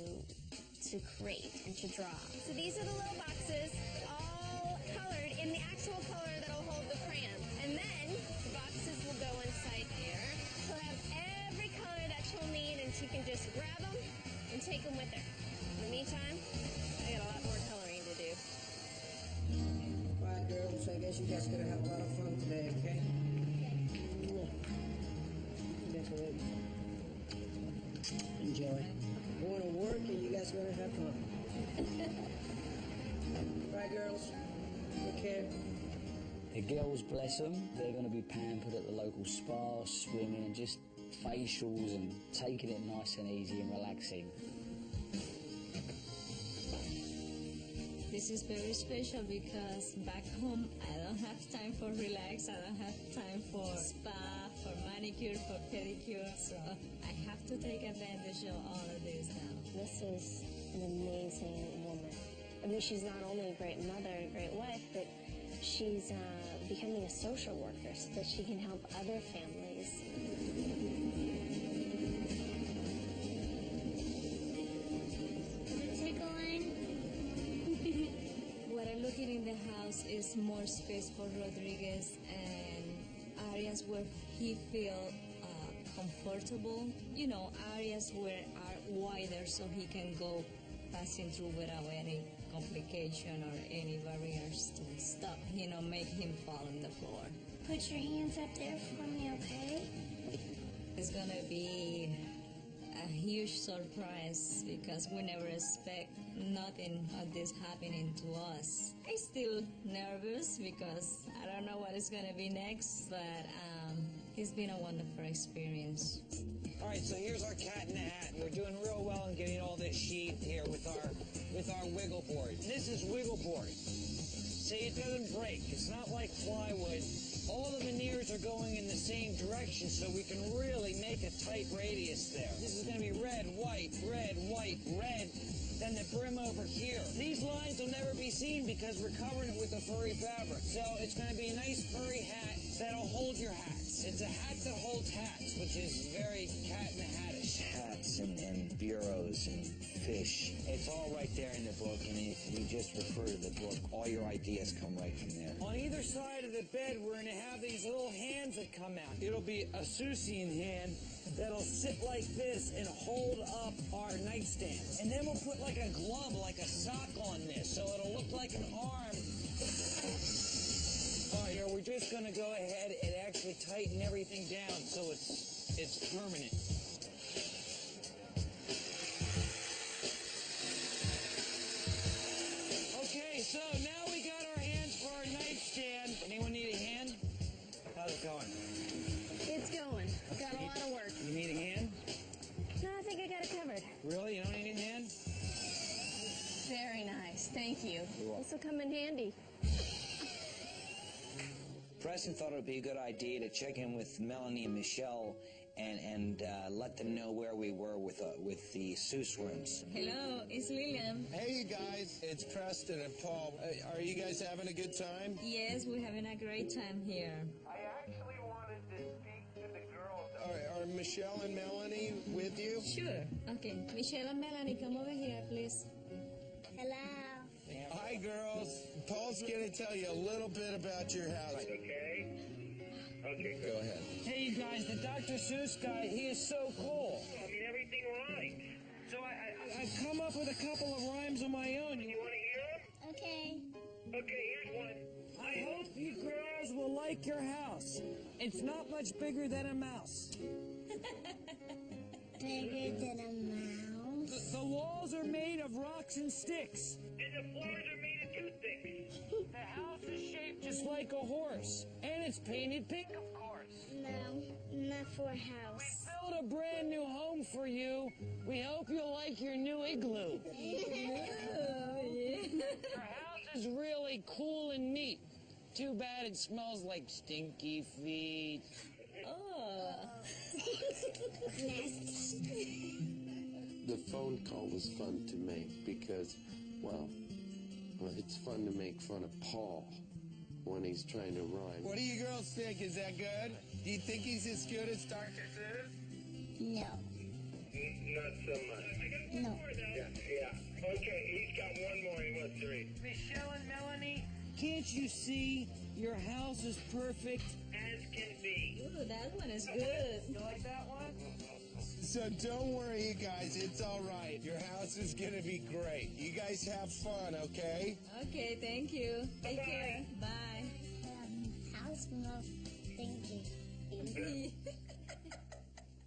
create and to draw. So these are the little boxes, all colored in the actual color that'll hold the crayon. And then the boxes will go inside here. She'll have every color that she'll need, and she can just grab them and take them with her. In the meantime, I got a lot more coloring to do. Right, girls, I guess you guys are going to have a lot of fun today, okay? Decorate. Enjoy. Going to work and you guys are going to have fun. Right, girls? Okay. The girls, bless them, they're going to be pampered at the local spa, swimming, just facials and taking it nice and easy and relaxing. This is very special because back home I don't have time for relax, I don't have time for spa, for manicure, for pedicure, so I have to take advantage of all of this now. This is an amazing woman. I mean, she's not only a great mother, a great wife, but she's becoming a social worker so that she can help other families. What I'm looking in the house is more space for Rodriguez and areas where he feel comfortable. You know, areas where are wider so he can go passing through without any complication or any barriers to stop, make him fall on the floor. Put your hands up there for me, okay? It's gonna be a huge surprise because we never expect nothing of this happening to us. I'm still nervous because I don't know what is gonna be next, but it's been a wonderful experience. All right, so here's our cat in the hat. We're doing real well in getting all this sheathed here with our wiggle board. This is wiggle board. See, it doesn't break. It's not like plywood. All the veneers are going in the same direction, so we can really make a tight radius there. This is going to be red, white, red, white, red. Then the brim over here. These lines will never be seen because we're covering it with a furry fabric. So it's going to be a nice furry hat that'll hold your hats. It's a hat that holds hats, which is very cat in the hat-ish. Hats and bureaus and fish. It's all right there in the book, and if you just refer to the book, all your ideas come right from there. On either side of the bed, we're going to have these little hands that come out. It'll be a Susian hand that'll sit like this and hold up our nightstand. And then we'll put like a glove, like a sock on this, so it'll look like an arm. All right, here, we're just going to go ahead and actually tighten everything down so it's permanent. Okay, so now we got our hands for our nightstand. Anyone need a hand? How's it going? It's going. Got a lot of work. You need a hand? No, I think I got it covered. Really? You don't need a hand? Very nice. Thank you. This will come in handy. Preston thought it would be a good idea to check in with Melanie and Michelle and let them know where we were with the Seuss rooms. Hello, it's Lillian. Hey, you guys. It's Preston and Paul. Are you guys having a good time? Yes, we're having a great time here. I actually wanted to speak to the girls. Are Michelle and Melanie with you? Sure. Okay. Michelle and Melanie, come over here, please. Hello. Hi, girls. Paul's going to tell you a little bit about your house. Okay? Okay, Go ahead. Hey, you guys, the Dr. Seuss guy, he is so cool. I mean, everything rhymes. So I've come up with a couple of rhymes of my own. You want to hear them? Okay. Okay, here's one. I hope you girls will like your house. It's not much bigger than a mouse. Bigger than a mouse. The walls are made of rocks and sticks. And the floors are made of toothpicks. The house is shaped just like a horse. And it's painted pink, of course. No, not for a house. We built a brand new home for you. We hope you'll like your new igloo. Your house is really cool and neat. Too bad it smells like stinky feet. Oh. The phone call was fun to make because, well, it's fun to make fun of Paul when he's trying to rhyme. What do you girls think? Is that good? Do you think he's as good as Dr. Seuss? No. Not so much. No. Yeah. Okay, he's got one more. He wants three. Michelle and Melanie, can't you see your house is perfect? As can be. Ooh, that one is good. You like that one? So don't worry, you guys. It's all right. Your house is going to be great. You guys have fun, okay? Okay, thank you. Take care. Bye. House smells stinky.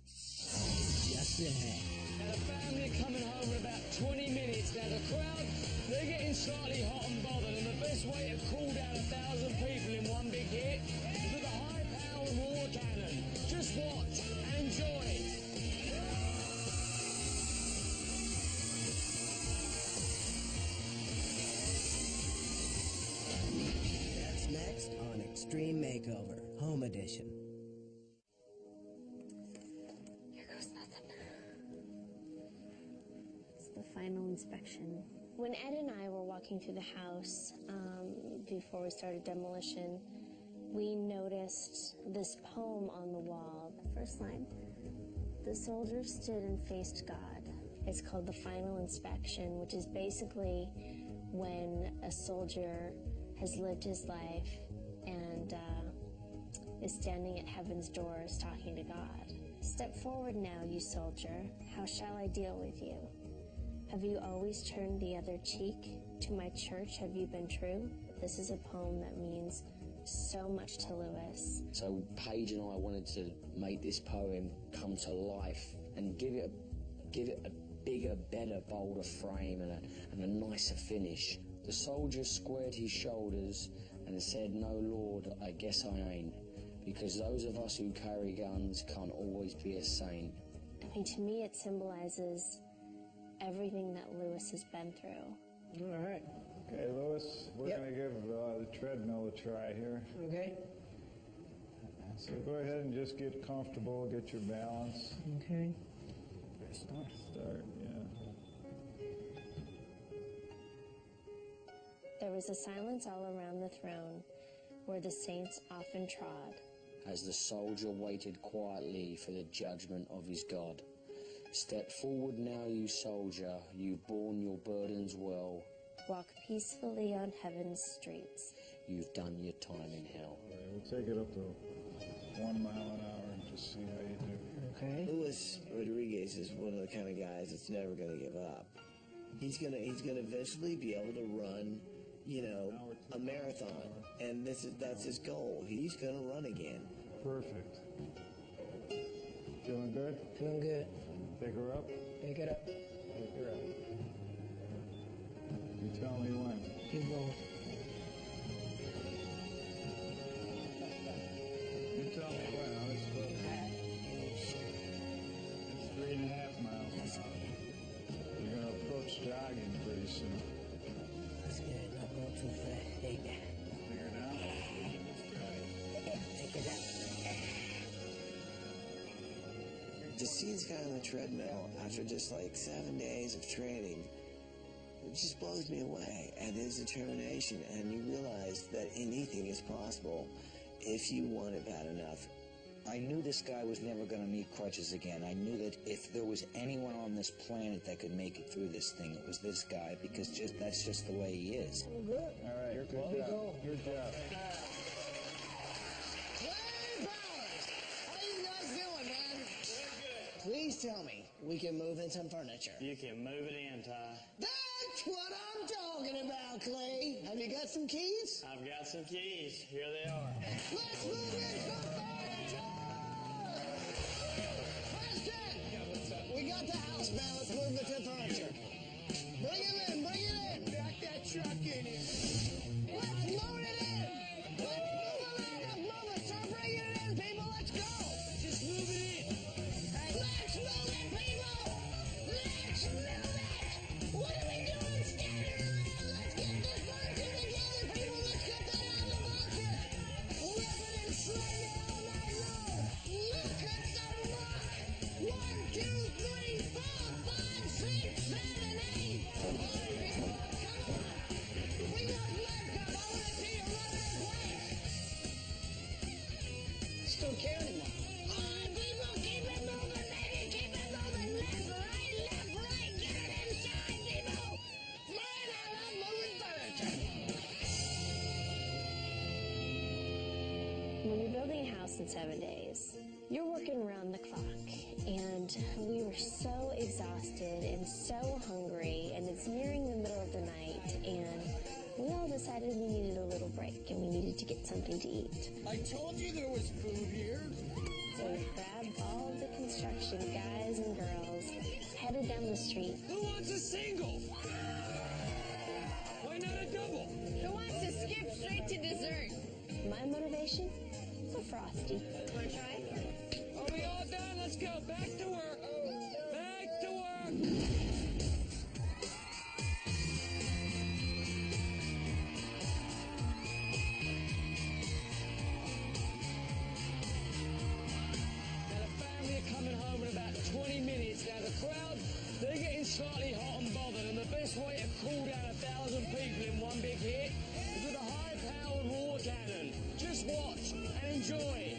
Just ahead. Now the family are coming home in about 20 minutes. Now the crowd, they're getting slightly hot and bothered, and the best way to cool down 1,000 people in one big hit is with a high-powered water cannon. Just watch and enjoy. That's next on Extreme Makeover, Home Edition. Here goes nothing. It's the final inspection. When Ed and I were walking through the house before we started demolition, we noticed this poem on the wall. The first line, the soldier stood and faced God. It's called the final inspection, which is basically when a soldier has lived his life and is standing at heaven's doors talking to God. Step forward now, you soldier. How shall I deal with you? Have you always turned the other cheek? To my church have you been true? This is a poem that means so much to Lewis. So Paige and I wanted to make this poem come to life and give it a bigger, better, bolder frame and a nicer finish. The soldier squared his shoulders and said, "No, Lord, I guess I ain't, because those of us who carry guns can't always be a saint." I mean, to me, it symbolizes everything that Lewis has been through. All right. Okay, Lewis, we're going to give the treadmill a try here. Okay. So go ahead and just get comfortable, get your balance. Okay. Start, yeah. There was a silence all around the throne, where the saints often trod. As the soldier waited quietly for the judgment of his God. Step forward now, you soldier, you've borne your burdens well. Walk peacefully on heaven's streets. You've done your time in hell. All right, we'll take it up to 1 mile an hour and just see how you do. Okay. Luis Rodriguez is one of the kind of guys that's never going to give up. He's gonna eventually be able to run, you know, a marathon, and that's his goal. He's gonna run again. Perfect. Feeling good? Feeling good. Pick her up. Pick it up. Pick her up. You tell me when. Keep going. You tell me when. Let's go. It's 3.5 miles an hour. You're going to approach jogging pretty soon. That's good. Not going too fast. Hey. Take her down. Take it out. To see this guy on the treadmill after just like 7 days of training, it just blows me away at his determination, and you realize that anything is possible if you want it bad enough. I knew this guy was never going to need crutches again. I knew that if there was anyone on this planet that could make it through this thing, it was this guy, because that's just the way he is. Oh, good. All right. Good job. Good job. How you guys doing, man? Please tell me we can move in some furniture. You can move it in, Ty. That's what I'm talking about, Clay. Have you got some keys? I've got some keys. Here they are. Let's move in some furniture! Preston! We got the house, man. Let's move it to furniture. Bring him in, bring it in. Back that truck in here. Let's load it in. Let's move it in. Let's move it, sir. Bring it in, people. Let's go. Just move it in. Let's move it, people. Let's move it. What are we doing standing around? Let's get this furniture together, people. Let's get that out of the bucket. Ripping and sliding it all night long. Look at the rock. 1, 2, 3, 4, 5, 6, 7, 8. Come on, people. Come on. We want life up. I want to see you running in place. Still counting now. All right, people, keep it moving, baby. Keep it moving. Left, right. Get it inside, people. Man, I love moving furniture. When you're building a house in 7 days, you're working around the clock. And we were so exhausted and so hungry, and it's nearing the middle of the night, and we all decided we needed a little break and we needed to get something to eat. I told you there was food here. So we grabbed all of the construction guys and girls, headed down the street. Who wants a single? Why not a double? Who wants to skip straight to dessert? My motivation? A Frosty. Wanna try? Are we all done? Let's go. Back to work. Back to work. Now the family are coming home in about 20 minutes. Now the crowd, they're getting slightly hot and bothered, and the best way to cool down 1,000 people in one big hit is with a high-powered water cannon. Just watch and enjoy.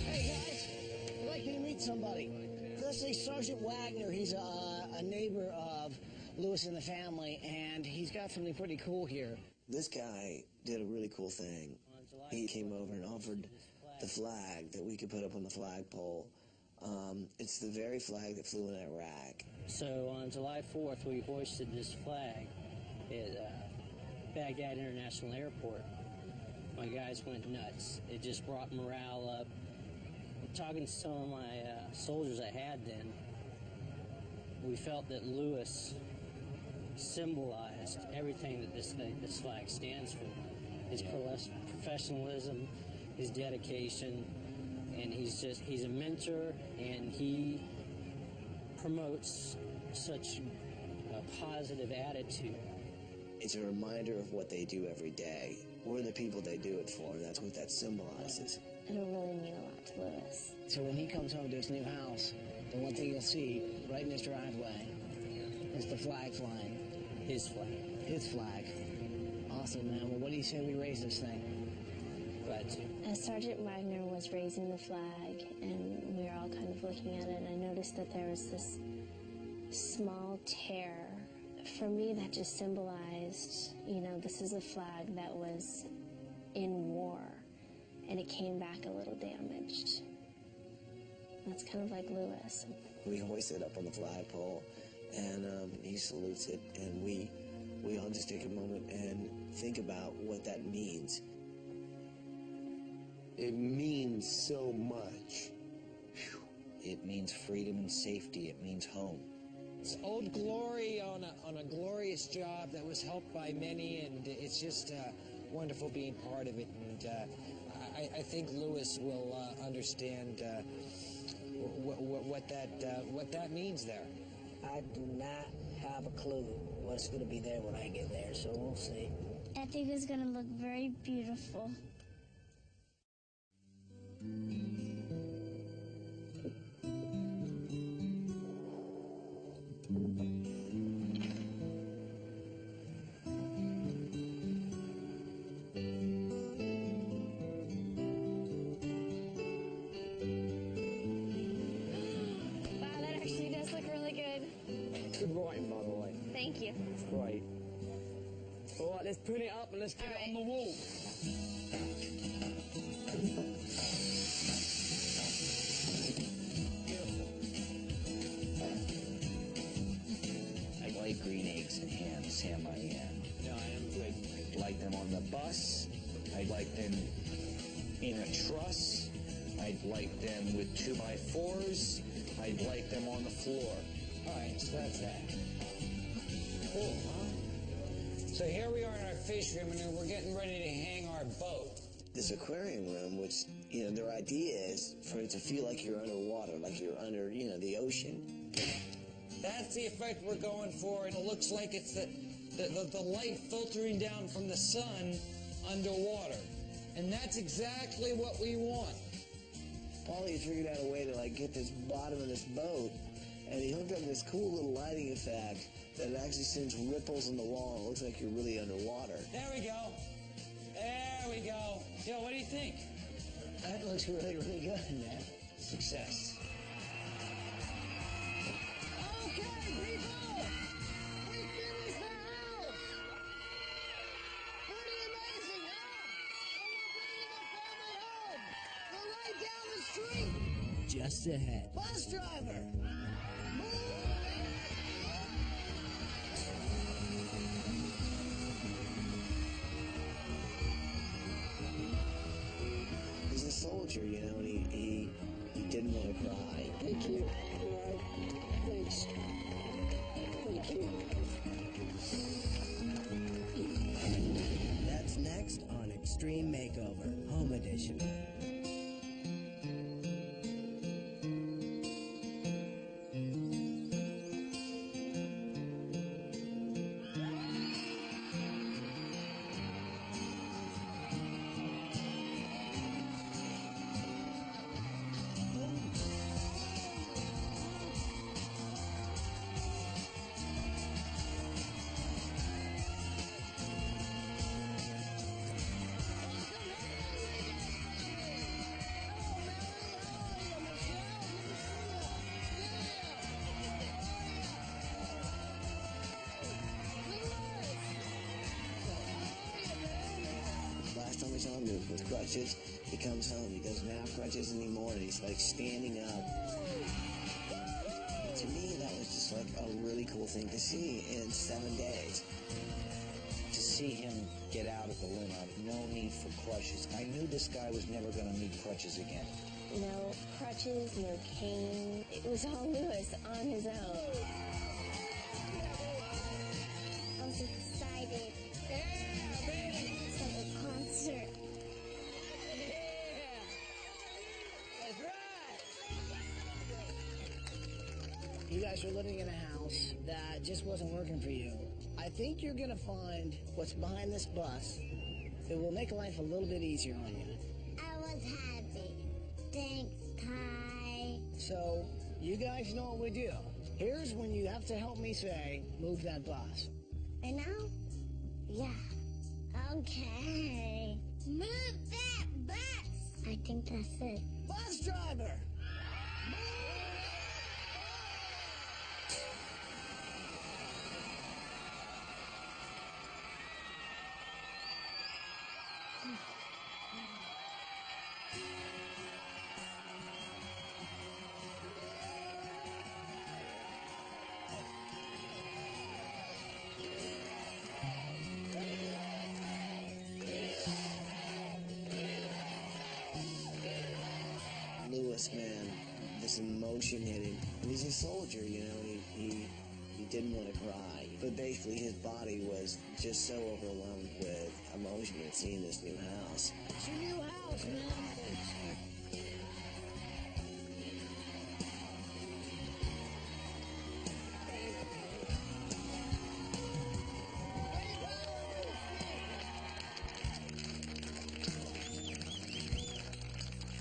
Hey, This is Sergeant Wagner. He's a neighbor of Lewis and the family, and he's got something pretty cool here. This guy did a really cool thing. He came over and offered the flag that we could put up on the flagpole. It's the very flag that flew in Iraq. So on July 4th, we hoisted this flag at Baghdad International Airport. My guys went nuts. It just brought morale up. Talking to some of my soldiers I had then, we felt that Lewis symbolized everything that this flag stands for. His professionalism, his dedication, and he's a mentor, and he promotes such a positive attitude. It's a reminder of what they do every day. We're the people they do it for, and that's what that symbolizes. It'll really mean a lot to Lewis. So when he comes home to his new house, the one thing you'll see right in his driveway is the flag flying. His flag. His flag. Awesome, man. Well, what do you say we raise this thing? Glad to. As Sergeant Wagner was raising the flag, and we were all kind of looking at it, and I noticed that there was this small tear. For me, that just symbolized, this is a flag that was in war, and it came back a little damaged. That's kind of like Lewis. We hoist it up on the flagpole, and he salutes it, and we all just take a moment and think about what that means. It means so much. It means freedom and safety. It means home. It's Old Glory on a glorious job that was helped by many, and it's just wonderful being part of it. And I think Lewis will understand what that means there. I do not have a clue what's going to be there when I get there, so we'll see. I think it's going to look very beautiful. Good writing, by the way. Thank you. It's great. All right, let's put it up and let's get it on the wall. I like green eggs and ham, Sam, I am. Yeah, I am good. I like them on the bus. I like them in a truss. I'd like them with 2x4s. I'd like them on the floor. All right, so that's that. Cool, huh? So here we are in our fish room, and we're getting ready to hang our boat. This aquarium room, which, their idea is for it to feel like you're underwater, like you're under, the ocean. That's the effect we're going for, and it looks like it's the light filtering down from the sun underwater. And that's exactly what we want. Paulie figured out a way to, get this bottom of this boat, and he hooked up this cool little lighting effect that actually sends ripples in the wall. It looks like you're really underwater. There we go. There we go. Yo, what do you think? That looks really, really good, man. Success. Okay, people! We finished the house! Pretty amazing, huh? And we're bringing the family home! We're right down the street! Just ahead. Bus driver! He's a soldier, and he didn't want to cry. Thank you. All right. Thanks. Thank you. That's next on Extreme Makeover, Home Edition. crutches. He comes home, he doesn't have crutches anymore, and he's like standing up. To me, that was just like a really cool thing to see in 7 days. To see him get out of the limo, no need for crutches. I knew this guy was never going to need crutches again. No crutches, no cane. It was all Lewis on his own. I was excited. Yeah, baby! It's like a concert. Yeah! That's right! You guys are living in a house that just wasn't working for you. I think you're gonna find what's behind this bus. It will make life a little bit easier on you. I was happy. Thanks, Ty. So, you guys know what we do. Here's when you have to help me say, move that bus. Right now? Yeah. Okay. Move that bus! I think that's it. Bus driver! Lewis, man, this emotion hit him. He's a soldier, you know, and he didn't want to cry. But basically his body was just so overwhelmed with emotion at seeing this new house. It's your new house, man.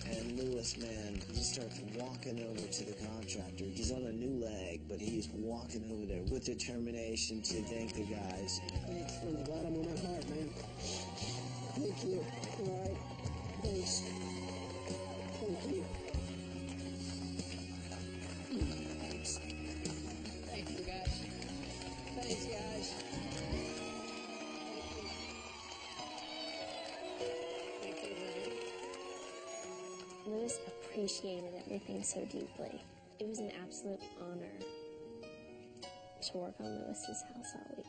And Lewis, man, he just starts walking over to the contractor. He's on a new leg, but he's walking over there with determination to thank the guys. Thanks from the bottom of my heart, man. Thank you. All right. Thanks. Thank you. Thanks. Thank you, guys. Thanks, guys. Lewis appreciated everything so deeply. It was an absolute honor to work on Lewis's house all week.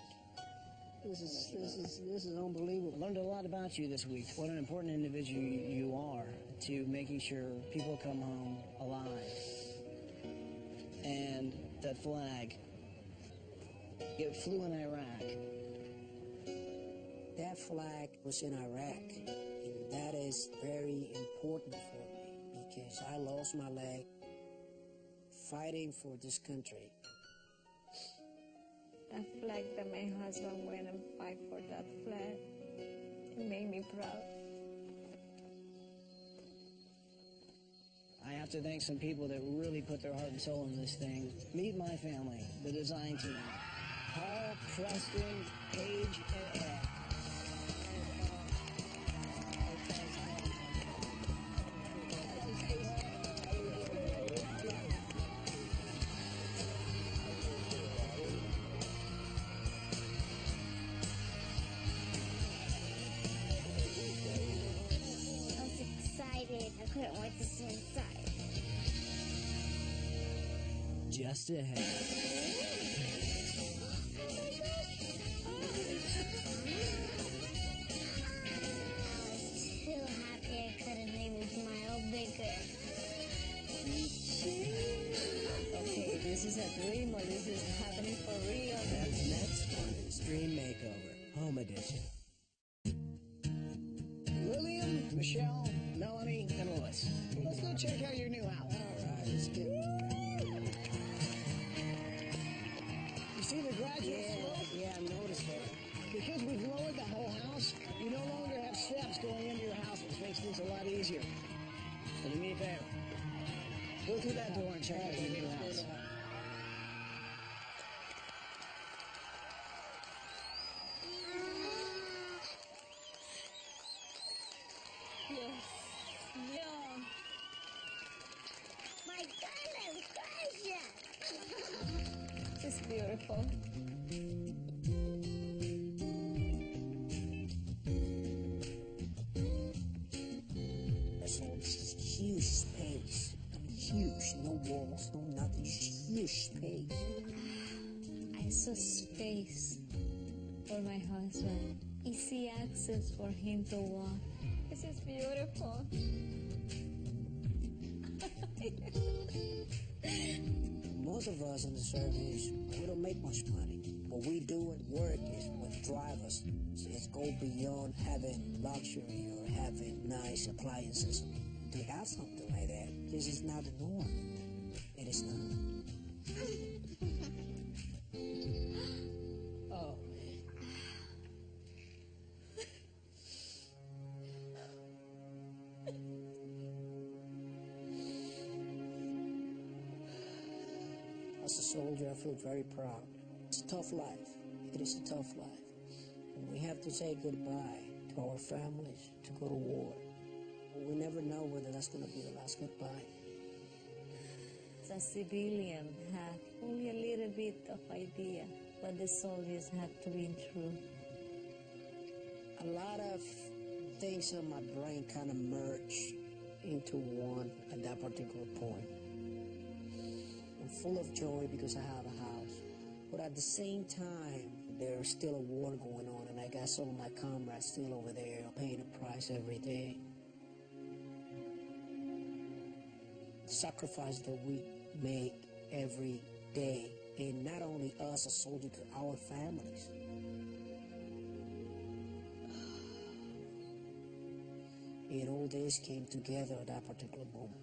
This is unbelievable. Learned a lot about you this week. What an important individual you are to making sure people come home alive. And that flag, it flew in Iraq. That flag was in Iraq, and that is very important for me because I lost my leg fighting for this country. That flag that my husband went and fight for that flag, it made me proud. I have to thank some people that really put their heart and soul in this thing. Meet my family, the design team. Paul, Preston, Paige, and Ed. I was excited. I couldn't wait to see inside. Just ahead. So happy I could have made me smile bigger. Okay, this is a dream or this is happening for real? That's next on Extreme Makeover, Home Edition. Lillian, Michelle, Melanie, and Lois. Let's go check out your new house. All right, let's get it. You see the gradual slope? Yeah, I noticed that. Because we've lowered the whole house, you no longer have steps going into your house, which makes things a lot easier. So do me a favor. Go through that door and check out your new house. Yes. Yeah. My goodness gracious! It's beautiful. you space. I saw space for my husband. Easy access for him to walk. This is beautiful. Most of us in the service, we don't make much money. What we do at work is what drives us. It's go beyond having luxury or having nice appliances. To have something like that, this is not the norm. It is not. Oh. As a soldier, I feel very proud. It's a tough life. It is a tough life. And we have to say goodbye to our families to go to war. We never know whether that's going to be the last goodbye. As a civilian, have only a little bit of idea what the soldiers had to be through. A lot of things in my brain kind of merge into one at that particular point. I'm full of joy because I have a house. But at the same time, there's still a war going on, and I got some of my comrades still over there paying the price every day. The sacrifice that we make every day, and not only us as soldiers, but our families. And all this came together at that particular moment.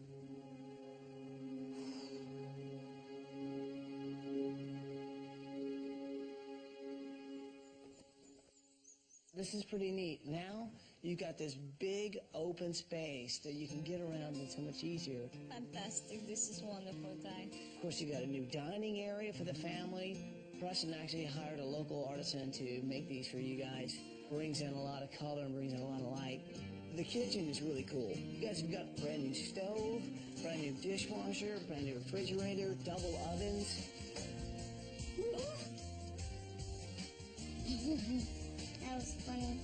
This is pretty neat. Now, you got this big open space that you can get around and so much easier. Fantastic. This is wonderful time. Of course, you got a new dining area for the family. Preston actually hired a local artisan to make these for you guys. Brings in a lot of color and brings in a lot of light. The kitchen is really cool. You guys have got a brand new stove, brand new dishwasher, brand new refrigerator, double ovens. That was funny.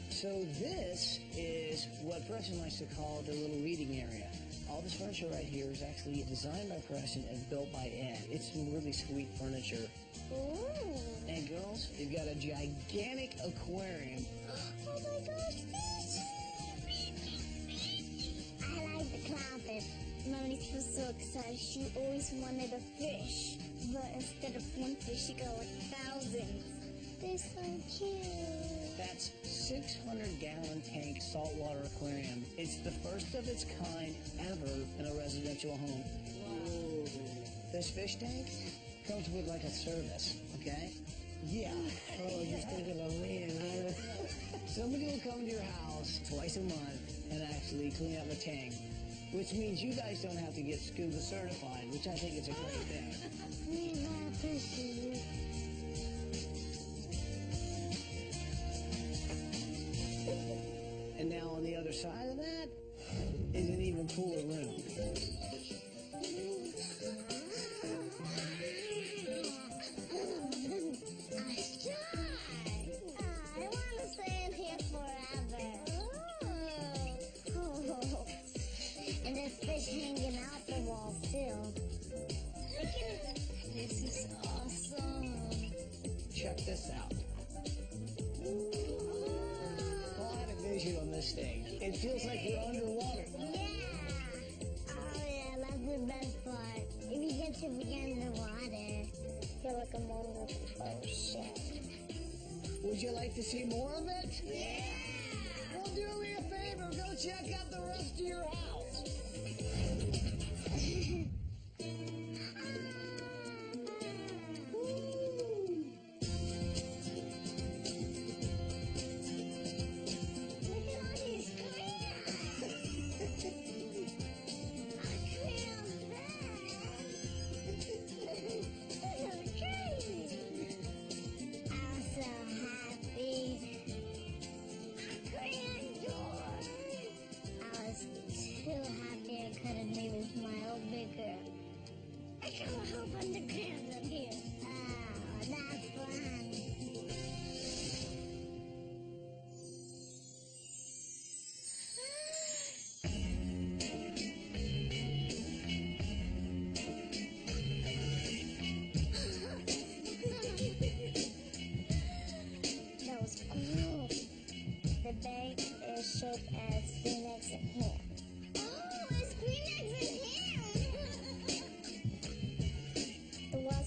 So this is what Preston likes to call the little reading area. All this furniture right here is actually designed by Preston and built by Ed. It's some really sweet furniture. Ooh. And girls, you've got a gigantic aquarium. Oh my gosh, fish! I like the clownfish. Mommy was so excited. She always wanted a fish. But instead of one fish, she got like thousands. They're so cute. That's 600-gallon tank saltwater aquarium. It's the first of its kind ever in a residential home. Wow. This fish tank comes with like a service, okay? Yeah. Oh, you're thinking of me, man. Somebody will come to your house twice a month and actually clean out the tank, which means you guys don't have to get scuba certified, which I think is a great thing. We love fishes. And now on the other side of that is an even cooler room. I want to stay in here forever. Oh. And there's fish hanging out the wall still. This is awesome. Check this out. Quite a vision on this thing. It feels like you're underwater. Yeah. Oh yeah, that's the best part. If you get to be in the water, feel like I'm on the ocean. Would you like to see more of it? Yeah. Well, do me a favor. Go check out the rest of your house. Too happy I could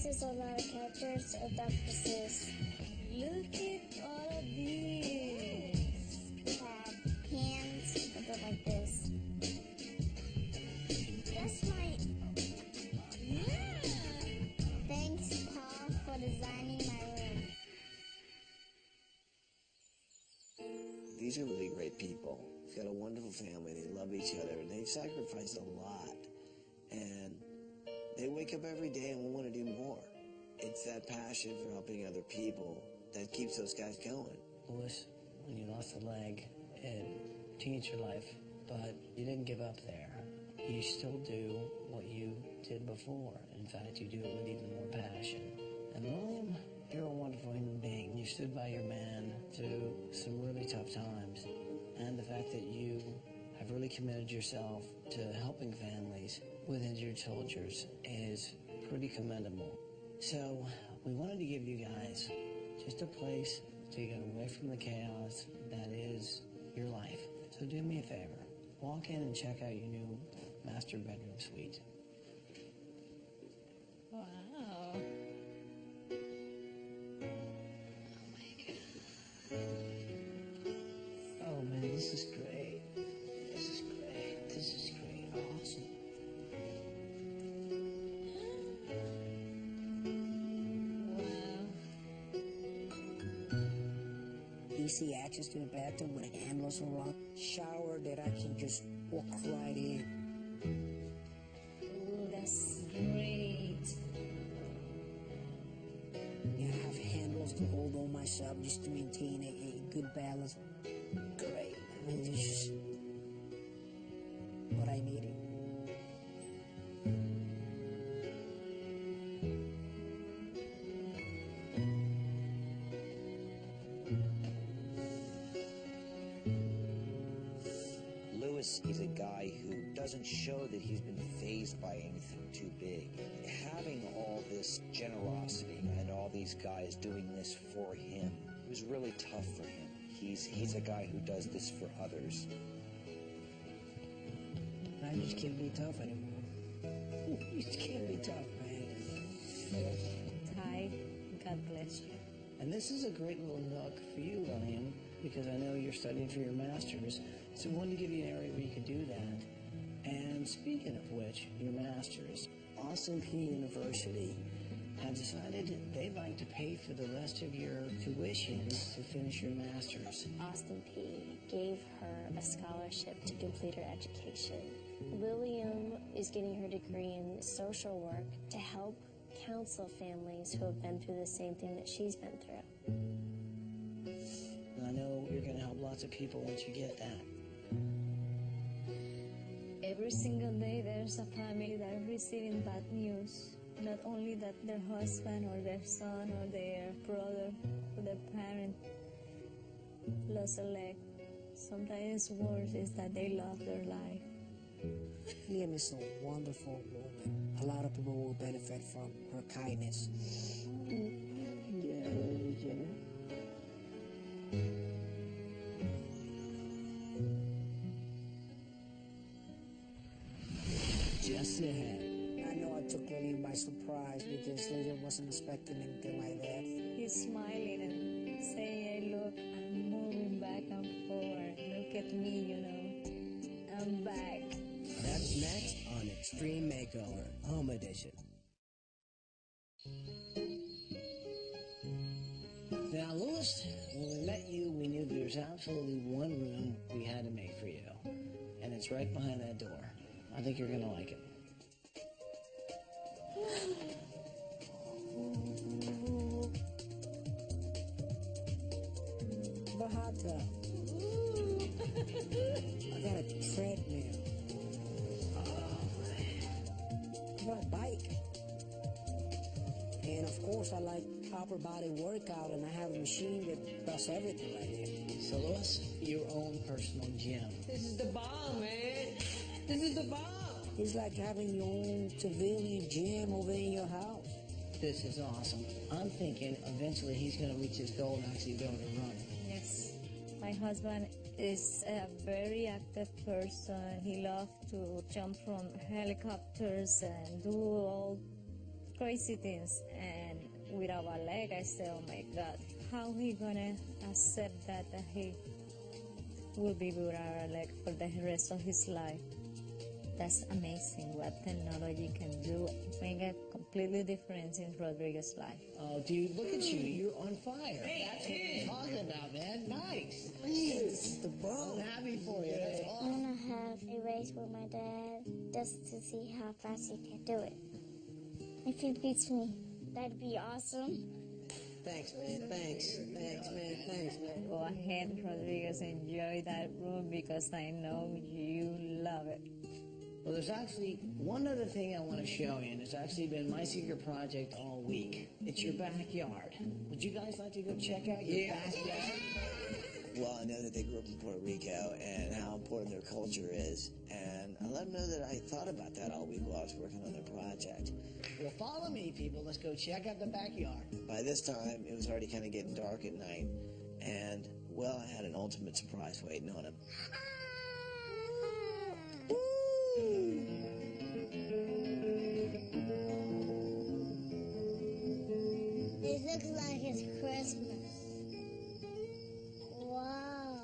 This is a lot of characters. Octopuses. Look at all of these. Hands that look like this. That's my... Yeah! Thanks, Paul, for designing my room. These are really great people. They've got a wonderful family. They love each other. And they've sacrificed a lot. And they wake up every day and want to do more. It's that passion for helping other people that keeps those guys going. Louis, when you lost a leg, it changed your life, but you didn't give up there. You still do what you did before. In fact, you do it with even more passion. And William, you're a wonderful human being. You stood by your man through some really tough times. And the fact that you have really committed yourself to helping families with injured soldiers is pretty commendable. So we wanted to give you guys just a place to get away from the chaos that is your life. So do me a favor. Walk in and check out your new master bedroom suite. Wow. Oh man, this is great. This is great. This is great. Awesome. Easy access to the bathroom with handles around. Shower that I can just walk right in. Ooh, that's great. Yeah, I have handles to hold on myself just to maintain a good balance. Great. I mean, it's just what I needed. Lewis is a guy who doesn't show that he's been fazed by anything too big. Having all this generosity and all these guys doing this for him was really tough for him. He's a guy who does this for others. I just can't be tough anymore. You just can't be tough, man. Ty, God bless you. And this is a great little nook for you, William, because I know you're studying for your master's. So we wanted to give you an area where you could do that. And speaking of which, your master's, Austin P University have decided they'd like to pay for the rest of your tuition to finish your master's. Austin P gave her a scholarship to complete her education. William is getting her degree in social work to help counsel families who have been through the same thing that she's been through. And I know you're going to help lots of people once you get that. Every single day there's a family that are receiving bad news. Not only that their husband or their son or their brother or their parent lost a leg. Sometimes worse is that they lost their life. Liam is a wonderful woman. A lot of people will benefit from her kindness. Yeah, Just ahead. I know I took Lillian by surprise because Lillian wasn't expecting anything like that. He's smiling and saying, hey, look, I'm moving back and forward. Look at me, you know. I'm back. That's next on Extreme Makeover, Home Edition. Now, Louis, when we met you, we knew there was absolutely one room we had to make for you. And it's right behind that door. I think you're going to like it. The hot tub. I got a treadmill. I got a bike. And of course, I like upper body workout, and I have a machine that does everything right here. So, Louis, your own personal gym. This is the bomb, man. This is the bomb. It's like having your own civilian gym over in your house. This is awesome. I'm thinking eventually he's going to reach his goal and actually be able to run. Yes. My husband is a very active person. He loves to jump from helicopters and do all crazy crazy things, and without a leg, I said, oh my God, how he gonna accept that he will be without a leg for the rest of his life? That's amazing what technology can do. Make a completely difference in Rodrigo's life. Oh, dude, look at you. You're on fire. That's what I'm talking about, man. Nice. Please. The ball. I'm happy for you. That's I'm awesome. gonna have a race with my dad just to see how fast he can do it. If he beats me, that'd be awesome. Thanks, man. Thanks. Thanks, man. Thanks, man. Go ahead, Rodriguez, enjoy that room because I know you love it. Well, there's actually one other thing I want to show you, and it's actually been my secret project all week. It's your backyard. Would you guys like to go check out your backyard? Well, I know that they grew up in Puerto Rico and how important their culture is. And I let them know that I thought about that all week while I was working on their project. Well, follow me, people. Let's go check out the backyard. By this time, it was already kind of getting dark at night. And, well, I had an ultimate surprise waiting on him. It looks like it's Christmas. Wow.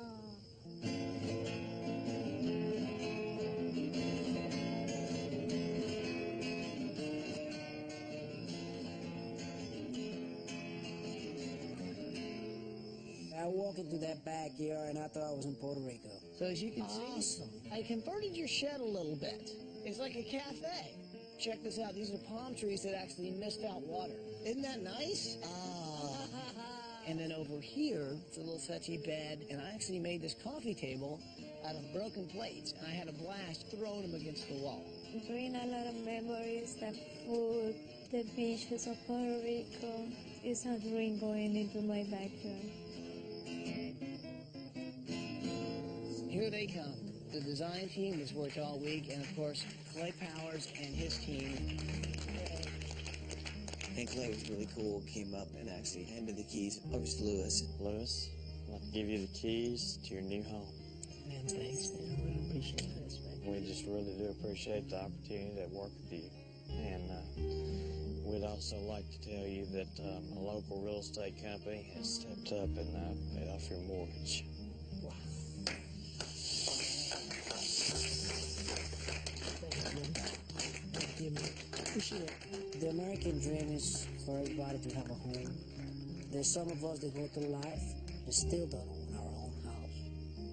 I walked into that backyard and I thought I was in Puerto Rico. So as you can see, I converted your shed a little bit. It's like a cafe. Check this out. These are palm trees that actually mist out water. Isn't that nice? And then over here, it's a little settee bed, and I actually made this coffee table out of broken plates, and I had a blast throwing them against the wall. Bring a lot of memories, the food, the beaches of Puerto Rico. It's a dream going into my backyard. Here they come. The design team has worked all week, and of course, Clay Powers and his team. And Clay was really cool, came up and actually handed the keys over to Lewis. Lewis, I'd like to give you the keys to your new home. Man, thanks, man. I really appreciate this, man. We just really do appreciate the opportunity to work with you. And we'd also like to tell you that a local real estate company has stepped up and paid off your mortgage. Wow. Thank you, man. Appreciate it. The American dream is for everybody to have a home. There's some of us that go through life and still don't own our own house.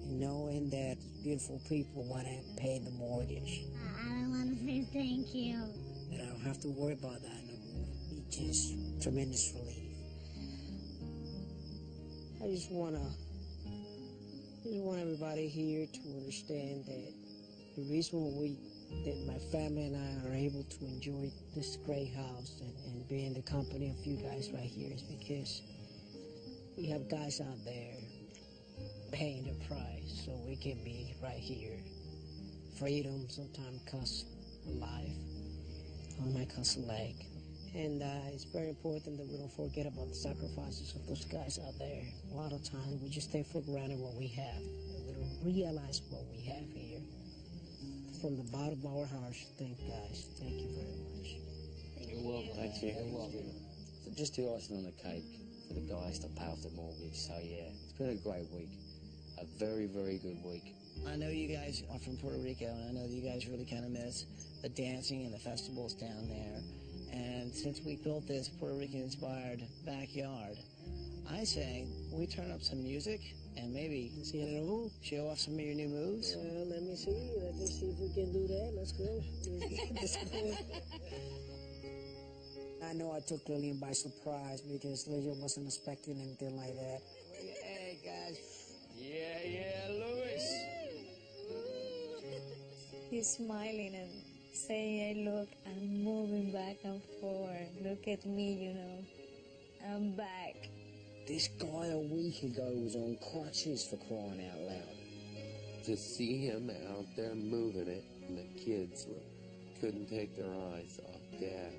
And knowing that beautiful people want to pay the mortgage. I want to say thank you. And I don't have to worry about that no more. It's just tremendous relief. I just want everybody here to understand that the reason that my family and I are able to enjoy this great house and be in the company of you guys right here is because we have guys out there paying the price so we can be right here. Freedom sometimes costs a life, it might cost a leg. And it's very important that we don't forget about the sacrifices of those guys out there. A lot of times we just take for granted what we have, and we don't realize what we have here. From the bottom of our hearts, thank guys. Thank you very much. You're welcome. Thank you. You're welcome. So just the icing on the cake for the guys to pay off the mortgage. So yeah, it's been a great week. A very, very good week. I know you guys are from Puerto Rico, and I know that you guys really kind of miss the dancing and the festivals down there. And since we built this Puerto Rican-inspired backyard, I say we turn up some music and maybe show off some of your new moves. Let me see. Let's see if we can do that. Let's go. Let's go. I know I took Lillian by surprise because Lillian wasn't expecting anything like that. Hey, guys. Yeah, Louis. He's smiling and saying, hey, look, I'm moving back and forth. Look at me, you know. I'm back. This guy a week ago was on crutches, for crying out loud. To see him out there moving it, and the kids couldn't take their eyes off Dad.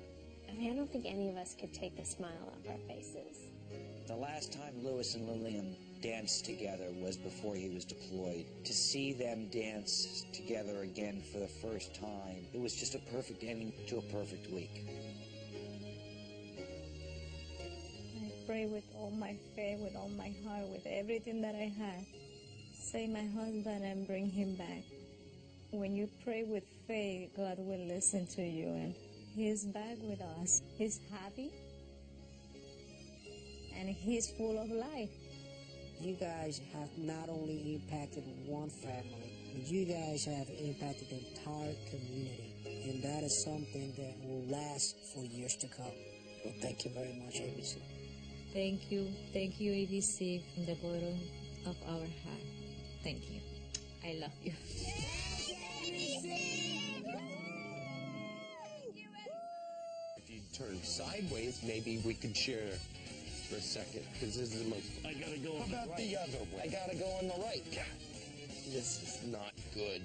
I mean, I don't think any of us could take the smile off our faces. The last time Louis and Lillian danced together was before he was deployed. To see them dance together again for the first time, it was just a perfect ending to a perfect week. pray with all my faith, with all my heart, with everything that I had. Save my husband and bring him back. When you pray with faith, God will listen to you, and He's back with us. He's happy, and He's full of life. You guys have not only impacted one family, but you guys have impacted the entire community, and that is something that will last for years to come. Well, thank you very much, ABC. Thank you, ABC, from the bottom of our heart. Thank you. I love you. If you turn sideways, maybe we could share for a second, because this is the most... I gotta go How on the about right. the other way? I gotta go on the right. This is not good.